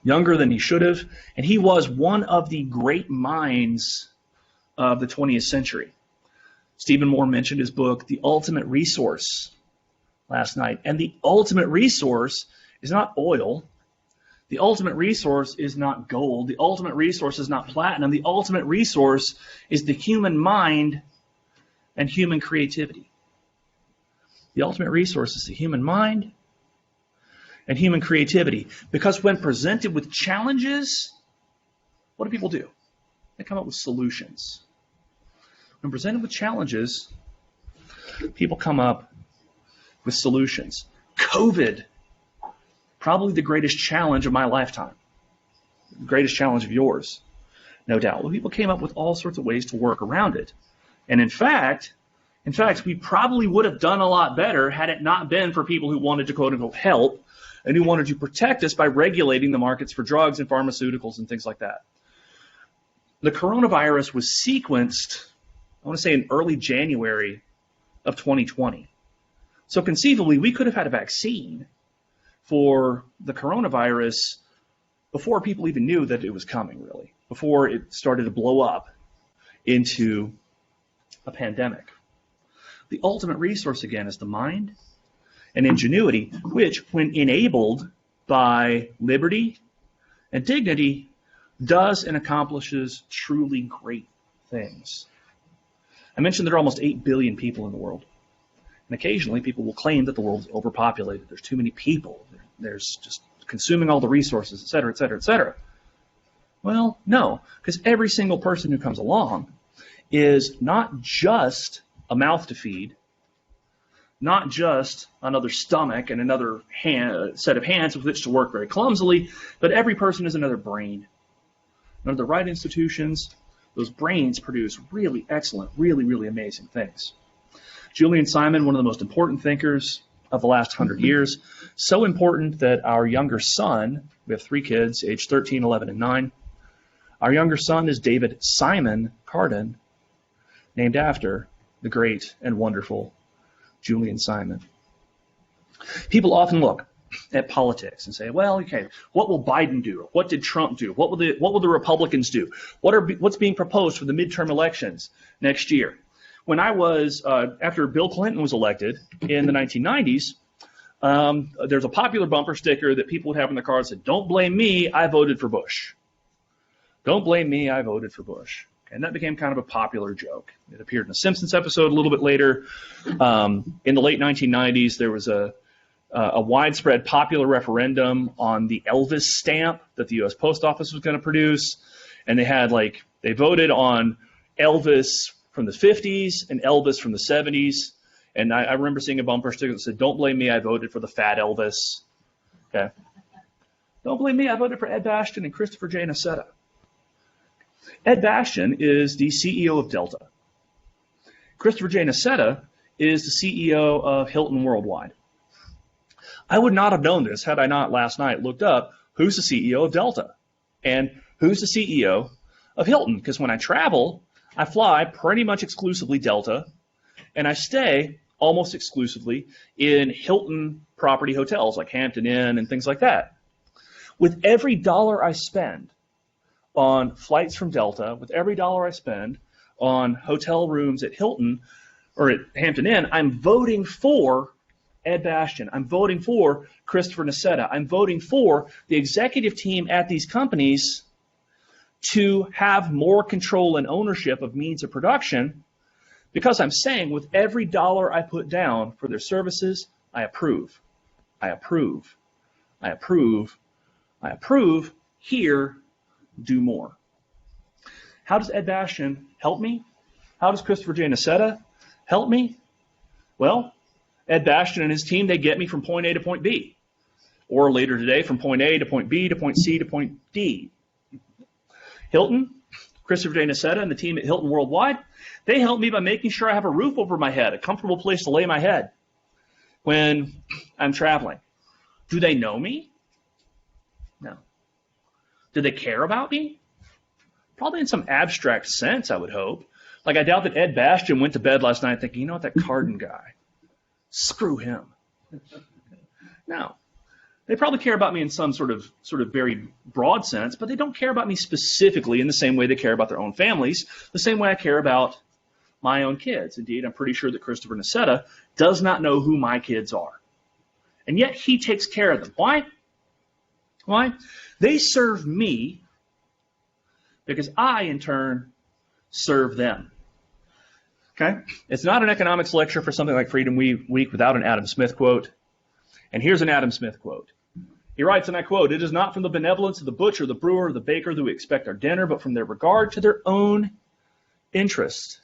younger than he should have, and he was one of the great minds of the 20th century. Stephen Moore mentioned his book, The Ultimate Resource, last night. And the ultimate resource is not oil. The ultimate resource is not gold. The ultimate resource is not platinum. The ultimate resource is the human mind and human creativity. The ultimate resource is the human mind and human creativity. Because when presented with challenges, what do people do? They come up with solutions. When presented with challenges, people come up with solutions. COVID, probably the greatest challenge of my lifetime, the greatest challenge of yours, no doubt. Well, people came up with all sorts of ways to work around it. And in fact, we probably would have done a lot better had it not been for people who wanted to, quote unquote, help and who wanted to protect us by regulating the markets for drugs and pharmaceuticals and things like that. The coronavirus was sequenced, I want to say in early January of 2020. So conceivably, we could have had a vaccine for the coronavirus before people even knew that it was coming, really, before it started to blow up into a pandemic. The ultimate resource, again, is the mind and ingenuity, which, when enabled by liberty and dignity, does and accomplishes truly great things. I mentioned there are almost 8 billion people in the world. And occasionally people will claim that the world is overpopulated. There's too many people. There's just consuming all the resources, et cetera, et cetera, et cetera. Well, no, because every single person who comes along is not just a mouth to feed, not just another stomach and another set of hands with which to work very clumsily, but every person is another brain. Under the right institutions, those brains produce really excellent, really, really amazing things. Julian Simon, one of the most important thinkers of the last 100 years, so important that our younger son, we have 3 kids, age 13, 11, and 9. Our younger son is David Simon Carden, named after the great and wonderful Julian Simon. People often look at politics and say, well, okay, what will Biden do? What did Trump do? What will the Republicans do? What's being proposed for the midterm elections next year? When I was, after Bill Clinton was elected in the 1990s, there's a popular bumper sticker that people would have in their car that said, don't blame me, I voted for Bush. Don't blame me, I voted for Bush. And that became kind of a popular joke. It appeared in a Simpsons episode a little bit later. In the late 1990s, there was a widespread popular referendum on the Elvis stamp that the U.S. Post Office was going to produce. And they voted on Elvis from the 50s and Elvis from the 70s. And I remember seeing a bumper sticker that said, "Don't blame me, I voted for the fat Elvis." Okay. Don't blame me, I voted for Ed Bastian and Christopher J. Nassetta. Ed Bastian is the CEO of Delta. Christopher J. Nassetta is the CEO of Hilton Worldwide. I would not have known this had I not last night looked up who's the CEO of Delta and who's the CEO of Hilton. Because when I travel, I fly pretty much exclusively Delta, and I stay almost exclusively in Hilton property hotels like Hampton Inn and things like that. With every dollar I spend on flights from Delta, with every dollar I spend on hotel rooms at Hilton or at Hampton Inn, I'm voting for Ed Bastian. I'm voting for Christopher Nassetta. I'm voting for the executive team at these companies to have more control and ownership of means of production, because I'm saying with every dollar I put down for their services, I approve. I approve. I approve. I approve. Here, do more. How does Ed Bastian help me? How does Christopher J. Nassetta help me? Well, Ed Bastian and his team, they get me from point A to point B. Or later today, from point A to point B to point C to point D. Hilton, Christopher J. Nassetta and the team at Hilton Worldwide, they help me by making sure I have a roof over my head, a comfortable place to lay my head when I'm traveling. Do they know me? No. Do they care about me? Probably in some abstract sense, I would hope. Like, I doubt that Ed Bastian went to bed last night thinking, you know what, that Carden guy, screw him. No. They probably care about me in some sort of very broad sense, but they don't care about me specifically in the same way they care about their own families, the same way I care about my own kids. Indeed, I'm pretty sure that Christopher Nassetta does not know who my kids are. And yet he takes care of them. Why? Why? They serve me because I, in turn, serve them. Okay? It's not an economics lecture for something like Freedom Week without an Adam Smith quote. And here's an Adam Smith quote. He writes, and I quote, "It is not from the benevolence of the butcher, the brewer, or the baker that we expect our dinner, but from their regard to their own interest."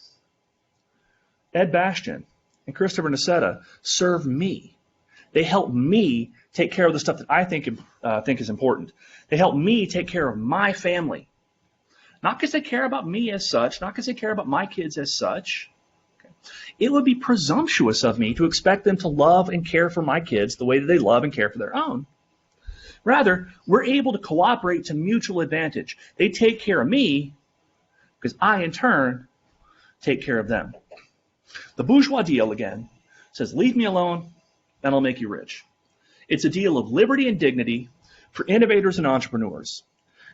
Ed Bastian and Christopher Nassetta serve me. They help me take care of the stuff that I think is important. They help me take care of my family. Not because they care about me as such, not because they care about my kids as such. Okay. It would be presumptuous of me to expect them to love and care for my kids the way that they love and care for their own. Rather, we're able to cooperate to mutual advantage. They take care of me because I, in turn, take care of them. The bourgeois deal, again, says, leave me alone and I'll make you rich. It's a deal of liberty and dignity for innovators and entrepreneurs.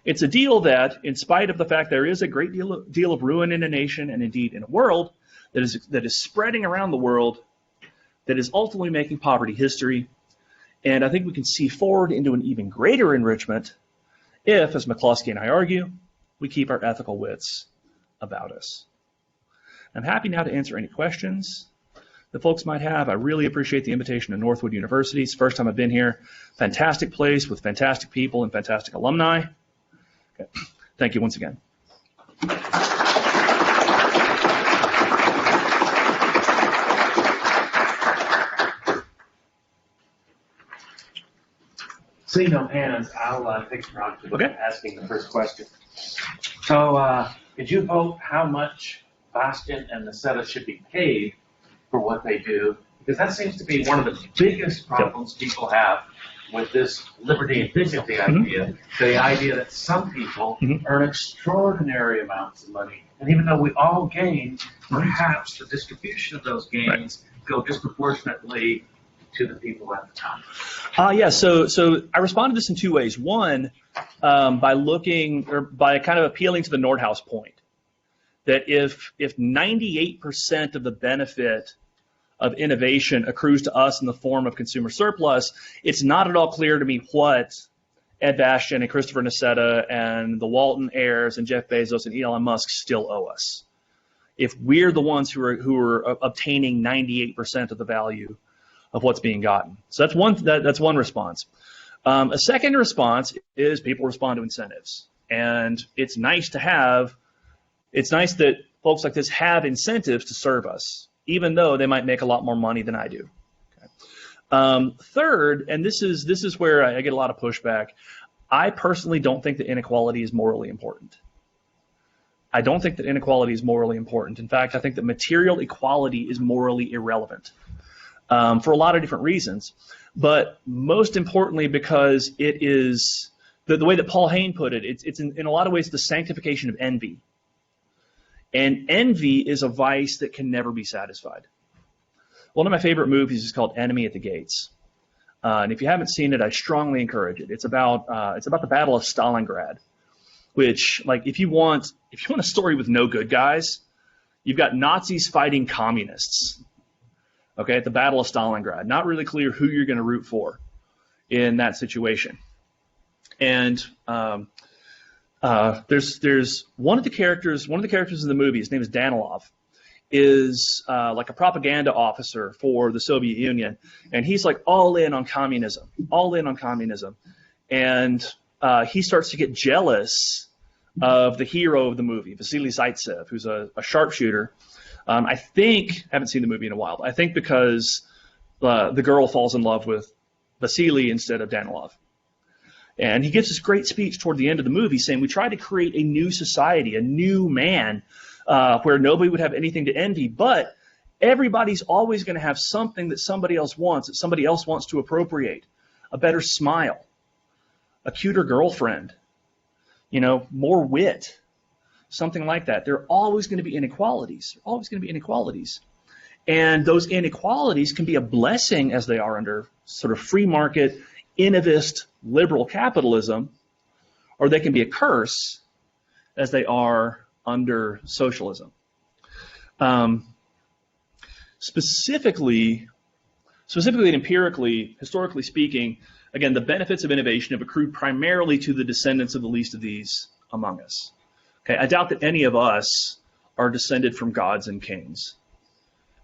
It's a deal that, in spite of the fact there is a great deal of ruin in a nation and indeed in a world that is spreading around the world, that is ultimately making poverty history. And I think we can see forward into an even greater enrichment if, as McCloskey and I argue, we keep our ethical wits about us. I'm happy now to answer any questions that folks might have. I really appreciate the invitation to Northwood University. It's the first time I've been here. Fantastic place with fantastic people and fantastic alumni. Okay. Thank you once again. Seeing no hands, I'll take the round to asking the first question. So, could you vote how much Bastian and Nassetta should be paid for what they do? Because that seems to be one of the biggest problems people have with this liberty and dignity idea. The idea that some people earn extraordinary amounts of money. And even though we all gain, perhaps the distribution of those gains go disproportionately to the people at the top. So I responded to this in two ways. One, by kind of appealing to the Nordhaus point, that if 98% of the benefit of innovation accrues to us in the form of consumer surplus, it's not at all clear to me what Ed Bastian and Christopher Nassetta and the Walton heirs and Jeff Bezos and Elon Musk still owe us. If we're the ones who are obtaining 98% of the value of what's being gotten. So that's one response. A second response is people respond to incentives. And it's nice that folks like this have incentives to serve us, even though they might make a lot more money than I do. Okay. Third, and this is where I get a lot of pushback, I personally don't think that inequality is morally important. I don't think that inequality is morally important. In fact, I think that material equality is morally irrelevant for a lot of different reasons. But most importantly, because it is, the way that Paul Hayne put it, it's in a lot of ways the sanctification of envy. And envy is a vice that can never be satisfied. One of my favorite movies is called Enemy at the Gates. And if you haven't seen it, I strongly encourage it. It's about the Battle of Stalingrad, which, like, if you want a story with no good guys, you've got Nazis fighting communists. Okay, at the Battle of Stalingrad. Not really clear who you're going to root for in that situation. And there's one of the characters in the movie, his name is Danilov, is like a propaganda officer for the Soviet Union, and he's like all in on communism. And he starts to get jealous of the hero of the movie, Vasily Zaitsev, who's a sharpshooter. I haven't seen the movie in a while, but I think because the girl falls in love with Vasily instead of Danilov. And he gives this great speech toward the end of the movie saying, we tried to create a new society, a new man, where nobody would have anything to envy, but everybody's always going to have something that somebody else wants, that somebody else wants to appropriate. A better smile, a cuter girlfriend, more wit, something like that. There are always going to be inequalities. And those inequalities can be a blessing as they are under sort of free market, innovist, liberal capitalism, or they can be a curse as they are under socialism. Specifically and empirically, historically speaking, again, the benefits of innovation have accrued primarily to the descendants of the least of these among us. Okay, I doubt that any of us are descended from gods and kings.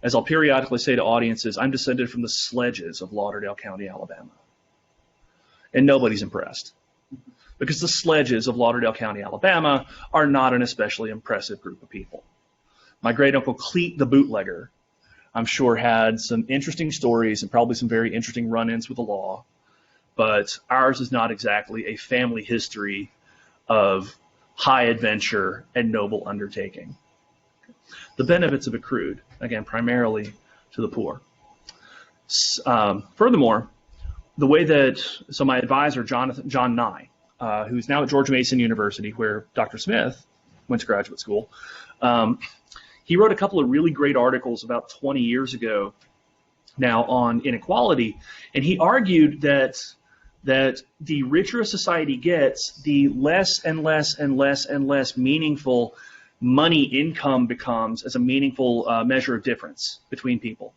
As I'll periodically say to audiences, I'm descended from the Sledges of Lauderdale County, Alabama. And nobody's impressed. Because the Sledges of Lauderdale County, Alabama are not an especially impressive group of people. My great uncle Cleet the bootlegger, I'm sure, had some interesting stories and probably some very interesting run-ins with the law. But ours is not exactly a family history of high adventure and noble undertaking. The benefits have accrued, again, primarily to the poor. Furthermore, the way that, so my advisor, John Nye, who's now at George Mason University, where Dr. Smith went to graduate school, he wrote a couple of really great articles about 20 years ago now on inequality, and he argued that the richer a society gets, the less and less and less and less meaningful money income becomes as a meaningful measure of difference between people.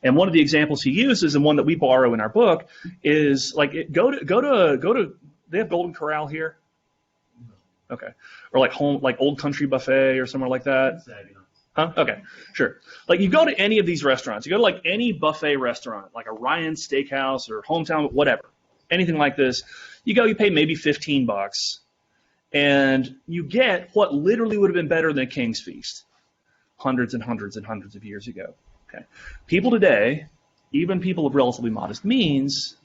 And one of the examples he uses, and one that we borrow in our book, is like go to. They have Golden Corral here, okay, or like Old Country Buffet or somewhere like that. Huh? Okay, sure. Like you go to any of these restaurants, you go to like any buffet restaurant, like a Ryan Steakhouse or Hometown, whatever, anything like this. You go, you pay maybe $15, and you get what literally would have been better than a King's Feast, hundreds and hundreds and hundreds of years ago. Okay. People today, even people of relatively modest means,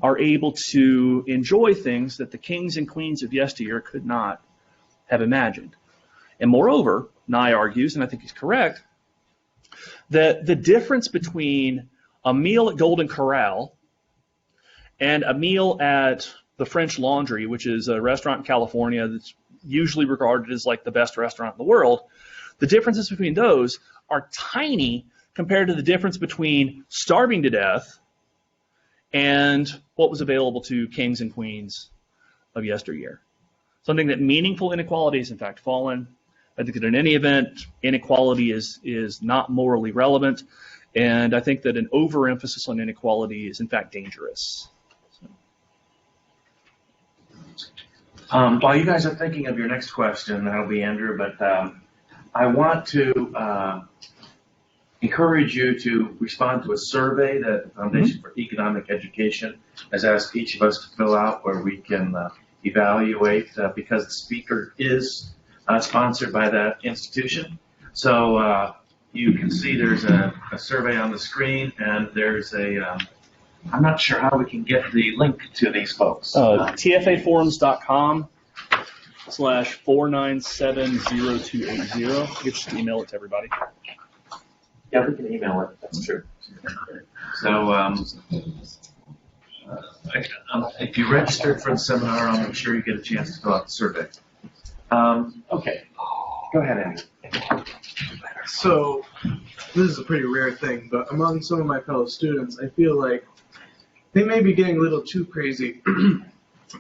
are able to enjoy things that the kings and queens of yesteryear could not have imagined. And moreover, Nye argues, and I think he's correct, that the difference between a meal at Golden Corral and a meal at the French Laundry, which is a restaurant in California that's usually regarded as like the best restaurant in the world, the differences between those are tiny compared to the difference between starving to death and what was available to kings and queens of yesteryear. Something that meaningful inequality has in fact fallen. I think that in any event, inequality is not morally relevant, and I think that an overemphasis on inequality is in fact dangerous. While you guys are thinking of your next question, that'll be Andrew, but I want to encourage you to respond to a survey that the Foundation for Economic Education has asked each of us to fill out, where we can evaluate, because the speaker is sponsored by that institution, So you can see there's a survey on the screen, and there's I'm not sure how we can get the link to these folks. tfaforums.com/4970280. You can just email it to everybody. Yeah, we can email it. That's true. So if you registered for the seminar, I'm sure you get a chance to fill out the survey. Okay. Go ahead, Andy. So, this is a pretty rare thing, but among some of my fellow students, I feel like they may be getting a little too crazy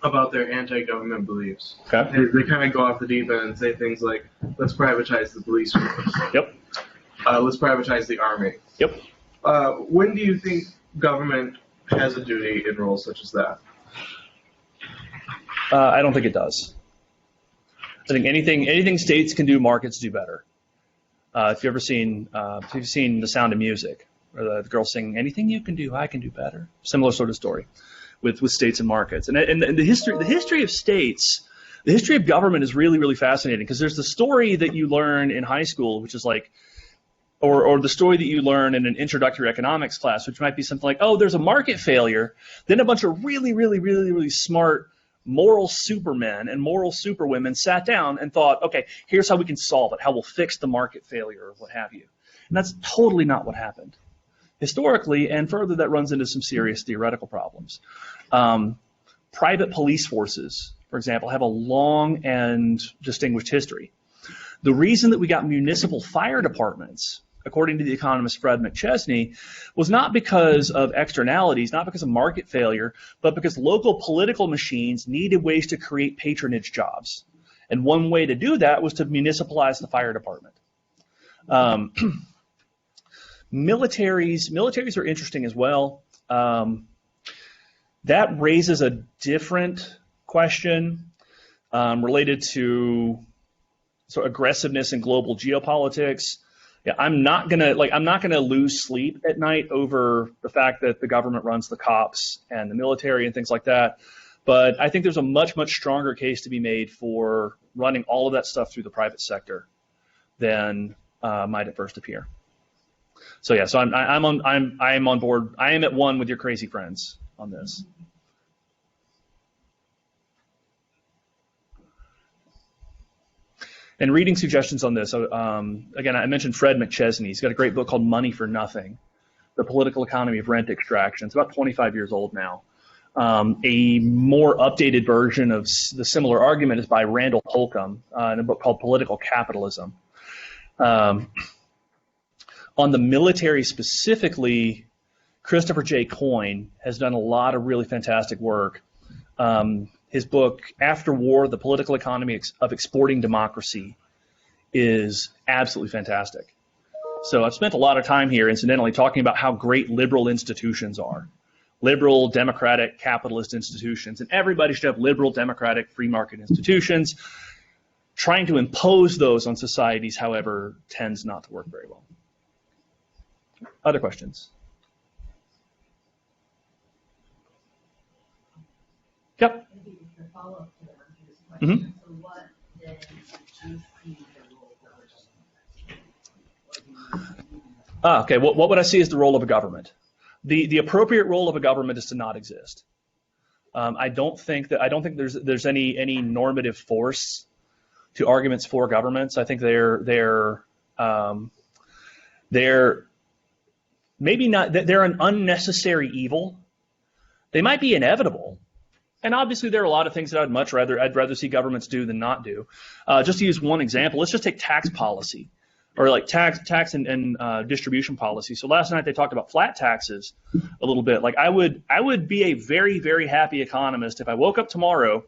about their anti-government beliefs. Okay. They kind of go off the deep end and say things like, let's privatize the police force. Yep. Let's privatize the army. Yep. When do you think government has a duty in roles such as that? I don't think it does. I think anything states can do, markets do better. If you've seen The Sound of Music, or the girl singing, anything you can do, I can do better. Similar sort of story with states and markets. And the history of states, the history of government is really, really fascinating, because there's the story that you learn in high school, which is like, or the story that you learn in an introductory economics class, which might be something like, oh, there's a market failure. Then a bunch of really, really, really, really smart moral supermen and moral superwomen sat down and thought, okay, here's how we can solve it, how we'll fix the market failure or what have you. And that's totally not what happened. Historically, and further, that runs into some serious theoretical problems. Private police forces, for example, have a long and distinguished history. The reason that we got municipal fire departments, according to the economist Fred McChesney, was not because of externalities, not because of market failure, but because local political machines needed ways to create patronage jobs. And one way to do that was to municipalize the fire department. Militaries are interesting as well. That raises a different question related to aggressiveness in global geopolitics. Yeah, I'm not gonna lose sleep at night over the fact that the government runs the cops and the military and things like that. But I think there's a much, much stronger case to be made for running all of that stuff through the private sector than might at first appear. So yeah, so I'm on board. I am at one with your crazy friends on this. And reading suggestions on this, again, I mentioned Fred McChesney. He's got a great book called Money for Nothing, The Political Economy of Rent Extraction. It's about 25 years old now. A more updated version of the similar argument is by Randall Holcomb in a book called Political Capitalism. On the military specifically, Christopher J. Coyne has done a lot of really fantastic work. His book, After War, The Political Economy of Exporting Democracy, is absolutely fantastic. So I've spent a lot of time here, incidentally, talking about how great liberal institutions are. Liberal, democratic, capitalist institutions. And everybody should have liberal, democratic, free market institutions. Trying to impose those on societies, however, tends not to work very well. Other questions? Yep. Follow-up to Andrew's question. So what then do you see the role of government? Okay. What would I see as the role of a government? The appropriate role of a government is to not exist. I don't think there's any normative force to arguments for governments. I think they're maybe not. They're an unnecessary evil. They might be inevitable. And obviously, there are a lot of things that I'd rather see governments do than not do. Just to use one example, let's just take tax policy, or like tax and distribution policy. So last night they talked about flat taxes a little bit. Like I would be a very, very happy economist if I woke up tomorrow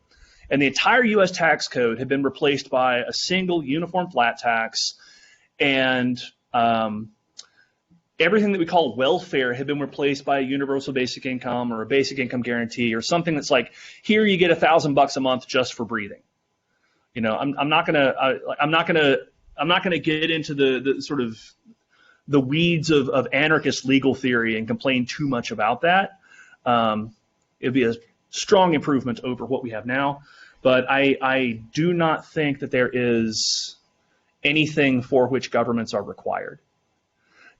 and the entire U.S. tax code had been replaced by a single uniform flat tax, and everything that we call welfare had been replaced by a universal basic income or a basic income guarantee or something that's like, here you get $1,000 a month just for breathing. You know, I'm not gonna get into the sort of the weeds of anarchist legal theory and complain too much about that. It'd be a strong improvement over what we have now, but I do not think that there is anything for which governments are required.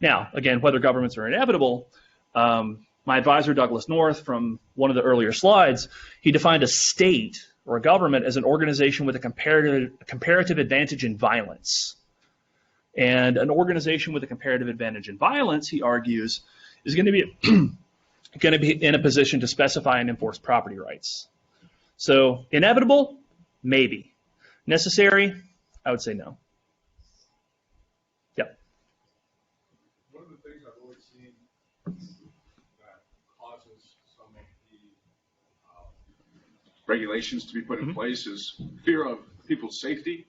Now, again, whether governments are inevitable, my advisor, Douglas North, from one of the earlier slides, he defined a state or a government as an organization with a comparative advantage in violence. And an organization with a comparative advantage in violence, he argues, is going to be in a position to specify and enforce property rights. So inevitable, maybe. Necessary, I would say no. Yep. One of the things I've always seen that causes some of the regulations to be put in place is fear of people's safety.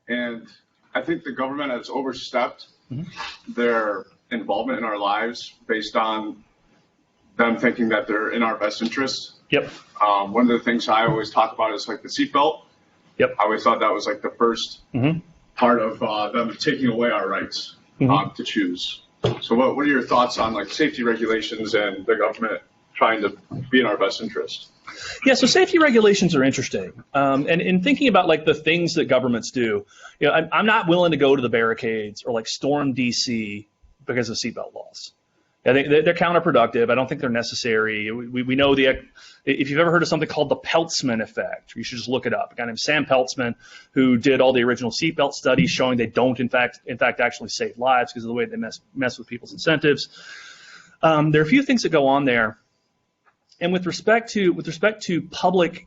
And I think the government has overstepped their involvement in our lives based on them thinking that they're in our best interest. Yep. One of the things I always talk about is like the seatbelt. Yep. I always thought that was like the first part of them taking away our rights to choose. So what are your thoughts on like safety regulations and the government trying to be in our best interest? Yeah, so safety regulations are interesting. And in thinking about like the things that governments do, you know, I'm not willing to go to the barricades or like storm DC because of seatbelt laws. I think they're counterproductive. I don't think they're necessary. We know if you've ever heard of something called the Peltzman effect, you should just look it up. A guy named Sam Peltzman, who did all the original seatbelt studies showing they don't in fact actually save lives because of the way they mess with people's incentives. There are a few things that go on there. And with respect to public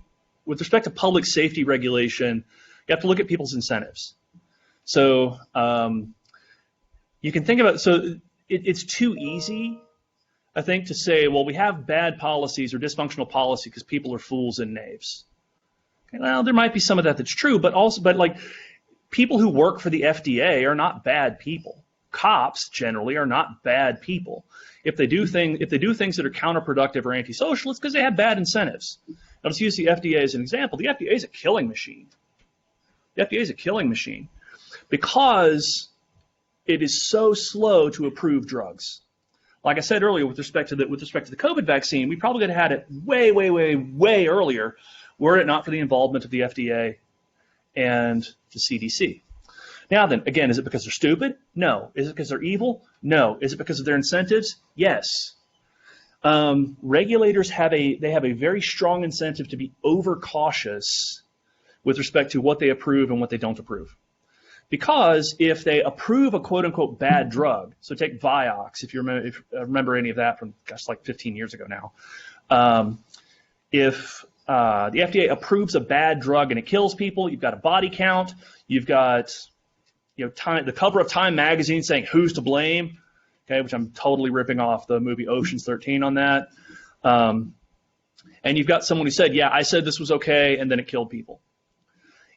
safety regulation, you have to look at people's incentives. So you can think about it's too easy, I think, to say, well, we have bad policies or dysfunctional policy because people are fools and knaves. Okay, well, there might be some of that that's true, but like people who work for the FDA are not bad people. Cops generally are not bad people. If they do things that are counterproductive or antisocial, it's because they have bad incentives. Now, let's use the FDA as an example. The FDA is a killing machine. The FDA is a killing machine because it is so slow to approve drugs. Like I said earlier, with respect to the COVID vaccine, we probably could have had it way, way, way, way earlier were it not for the involvement of the FDA and the CDC. Now then, again, is it because they're stupid? No. Is it because they're evil? No. Is it because of their incentives? Yes. Regulators have a very strong incentive to be overcautious with respect to what they approve and what they don't approve. Because if they approve a quote-unquote bad drug, so take Vioxx, if you remember any of that from, gosh, like 15 years ago now. If the FDA approves a bad drug and it kills people, you've got a body count, you've got the cover of Time magazine saying who's to blame, okay, which I'm totally ripping off the movie Ocean's 13 on that. And you've got someone who said, yeah, I said this was okay, and then it killed people.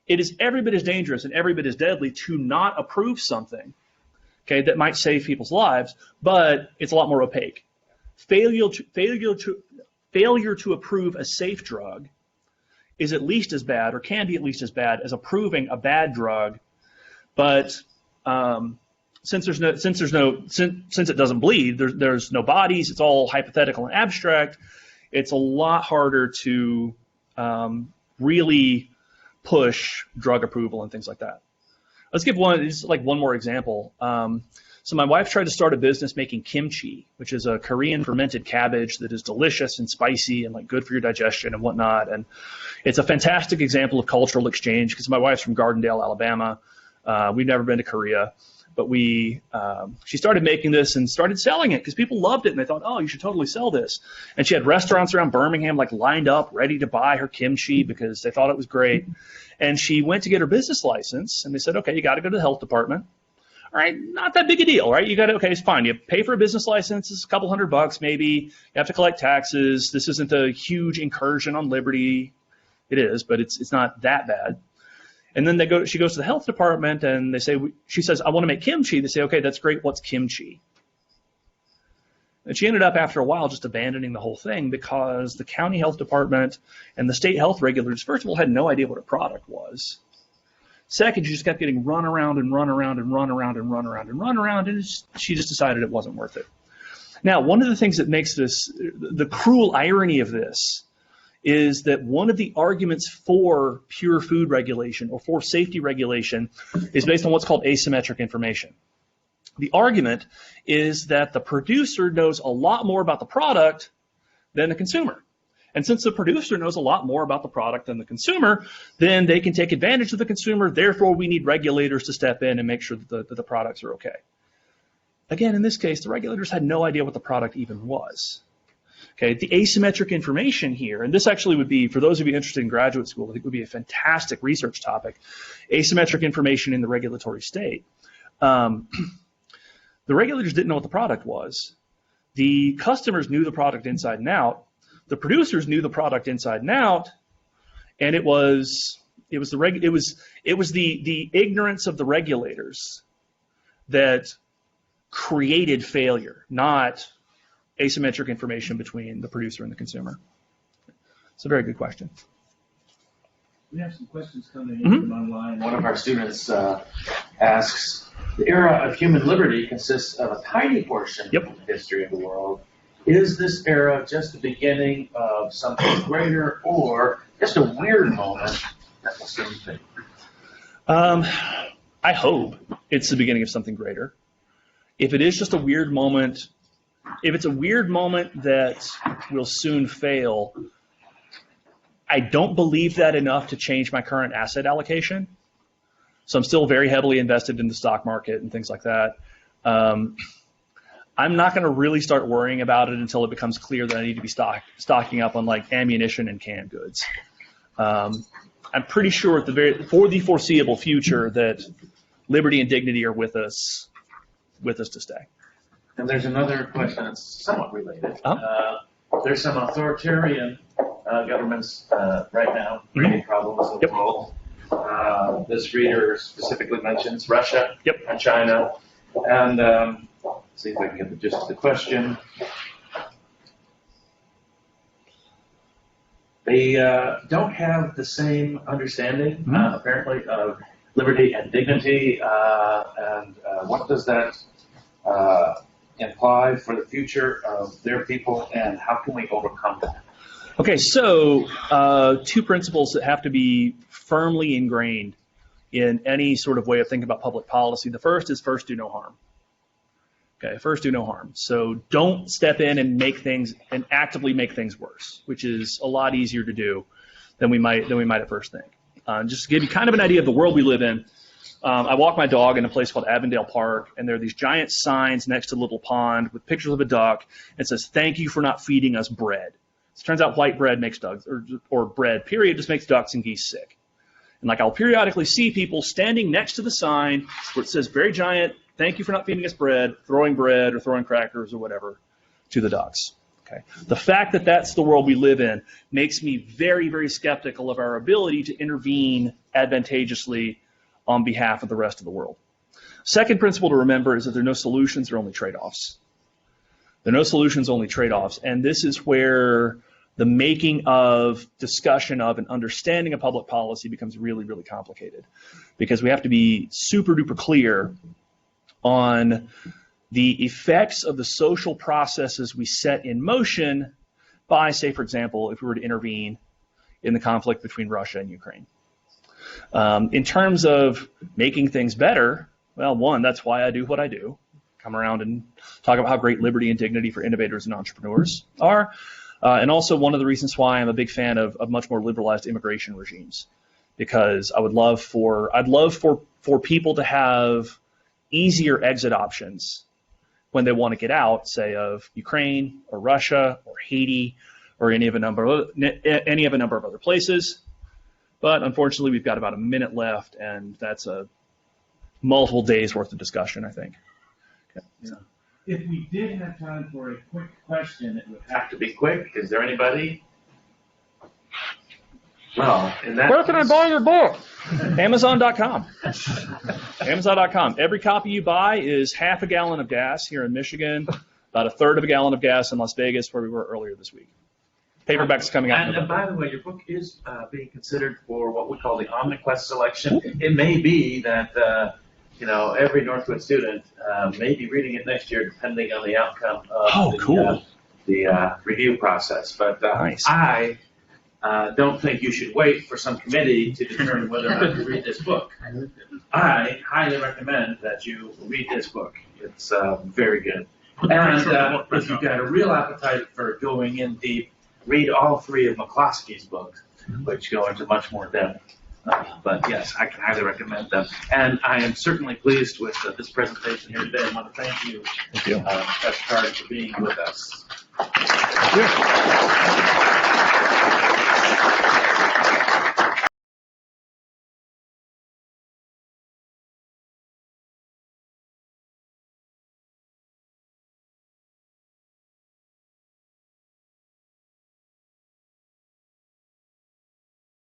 It is every bit as dangerous and every bit as deadly to not approve something, okay, that might save people's lives, but it's a lot more opaque. Failure to approve a safe drug is at least as bad, or can be at least as bad, as approving a bad drug. But since it doesn't bleed, there's no bodies, it's all hypothetical and abstract. It's a lot harder to really push drug approval and things like that. Let's give one more example. So my wife tried to start a business making kimchi, which is a Korean fermented cabbage that is delicious and spicy and like good for your digestion and whatnot. And it's a fantastic example of cultural exchange because my wife's from Gardendale, Alabama. We've never been to Korea, but she started making this and started selling it because people loved it and they thought, oh, you should totally sell this. And she had restaurants around Birmingham like lined up ready to buy her kimchi because they thought it was great. And she went to get her business license and they said, okay, you got to go to the health department. All right, not that big a deal, right? Okay, it's fine. You pay for a business license, it's a couple $100 maybe. You have to collect taxes. This isn't a huge incursion on liberty. It is, but it's not that bad. And then she goes to the health department and she says, I want to make kimchi. They say, okay, that's great. What's kimchi? And she ended up after a while just abandoning the whole thing because the county health department and the state health regulators, first of all, had no idea what a product was. Second, you just kept getting run around and run around and run around and run around and run around, and she just decided it wasn't worth it. Now, one of the things that makes this, the cruel irony of this, is that one of the arguments for pure food regulation or for safety regulation is based on what's called asymmetric information. The argument is that the producer knows a lot more about the product than the consumer. And since the producer knows a lot more about the product than the consumer, then they can take advantage of the consumer. Therefore, we need regulators to step in and make sure that the products are okay. Again, in this case, the regulators had no idea what the product even was. Okay, the asymmetric information here, and this actually would be, for those of you interested in graduate school, I think would be a fantastic research topic, asymmetric information in the regulatory state. The regulators didn't know what the product was. The customers knew the product inside and out. The producers knew the product inside and out, and it was the ignorance of the regulators that created failure, not asymmetric information between the producer and the consumer. It's a very good question. We have some questions coming in from online. One of our students asks, the era of human liberty consists of a tiny portion of the history of the world. Is this era just the beginning of something greater or just a weird moment that will soon fade? I hope it's the beginning of something greater. If it is just a weird moment, if it's a weird moment that will soon fail, I don't believe that enough to change my current asset allocation. So I'm still very heavily invested in the stock market and things like that. I'm not going to really start worrying about it until it becomes clear that I need to be stocking up on like ammunition and canned goods. I'm pretty sure for the foreseeable future that liberty and dignity are with us to stay. And there's another question that's somewhat related. There's some authoritarian governments right now creating problems in the world. This reader specifically mentions Russia and China. And see if I can get the gist of the question. They don't have the same understanding, apparently, of liberty and dignity. And what does that imply for the future of their people, and how can we overcome that? Okay, so two principles that have to be firmly ingrained in any sort of way of thinking about public policy. The first is first do no harm. Okay, first do no harm. So don't step in and actively make things worse, which is a lot easier to do than we might at first think. Just to give you kind of an idea of the world we live in, I walk my dog in a place called Avondale Park, and there are these giant signs next to a little pond with pictures of a duck. It says, "Thank you for not feeding us bread." It turns out white bread makes ducks, or bread, period, just makes ducks and geese sick. And like I'll periodically see people standing next to the sign where it says very giant, "Thank you for not feeding us bread," throwing bread or throwing crackers or whatever to the ducks. Okay. The fact that that's the world we live in makes me very, very skeptical of our ability to intervene advantageously on behalf of the rest of the world. Second principle to remember is that there are no solutions, there are only trade-offs. There are no solutions, only trade-offs. And this is where the making of, discussion of, and understanding of public policy becomes really, really complicated. Because we have to be super duper clear on the effects of the social processes we set in motion by, say, for example, if we were to intervene in the conflict between Russia and Ukraine. In terms of making things better, well, one, that's why I do what I do. Come around and talk about how great liberty and dignity for innovators and entrepreneurs are. And also one of the reasons why I'm a big fan of much more liberalized immigration regimes. Because I'd love for people to have easier exit options when they want to get out, say, of Ukraine or Russia or Haiti or any of a number of other places. But unfortunately, we've got about a minute left, and that's a multiple days worth of discussion, I think. Okay. Yeah. If we did have time for a quick question, it would Have to be quick. Is there anybody? Well, in that Where can I buy your book? Amazon.com. Amazon.com. Every copy you buy is half a gallon of gas here in Michigan, about a third of a gallon of gas in Las Vegas, where we were earlier this week. Paperback's coming out. And by the way, your book is being considered for what we call the OmniQuest selection. It may be that every Northwood student may be reading it next year, depending on the outcome of the review process. But nice. I don't think you should wait for some committee to determine whether or not to read this book. I highly recommend that you read this book. It's very good. And if you've got a real appetite for going in deep, read all three of McCloskey's books, which go into much more depth. But yes, I can highly recommend them. And I am certainly pleased with this presentation here today. I want to thank you, Professor Carden, for being with us. Thank you.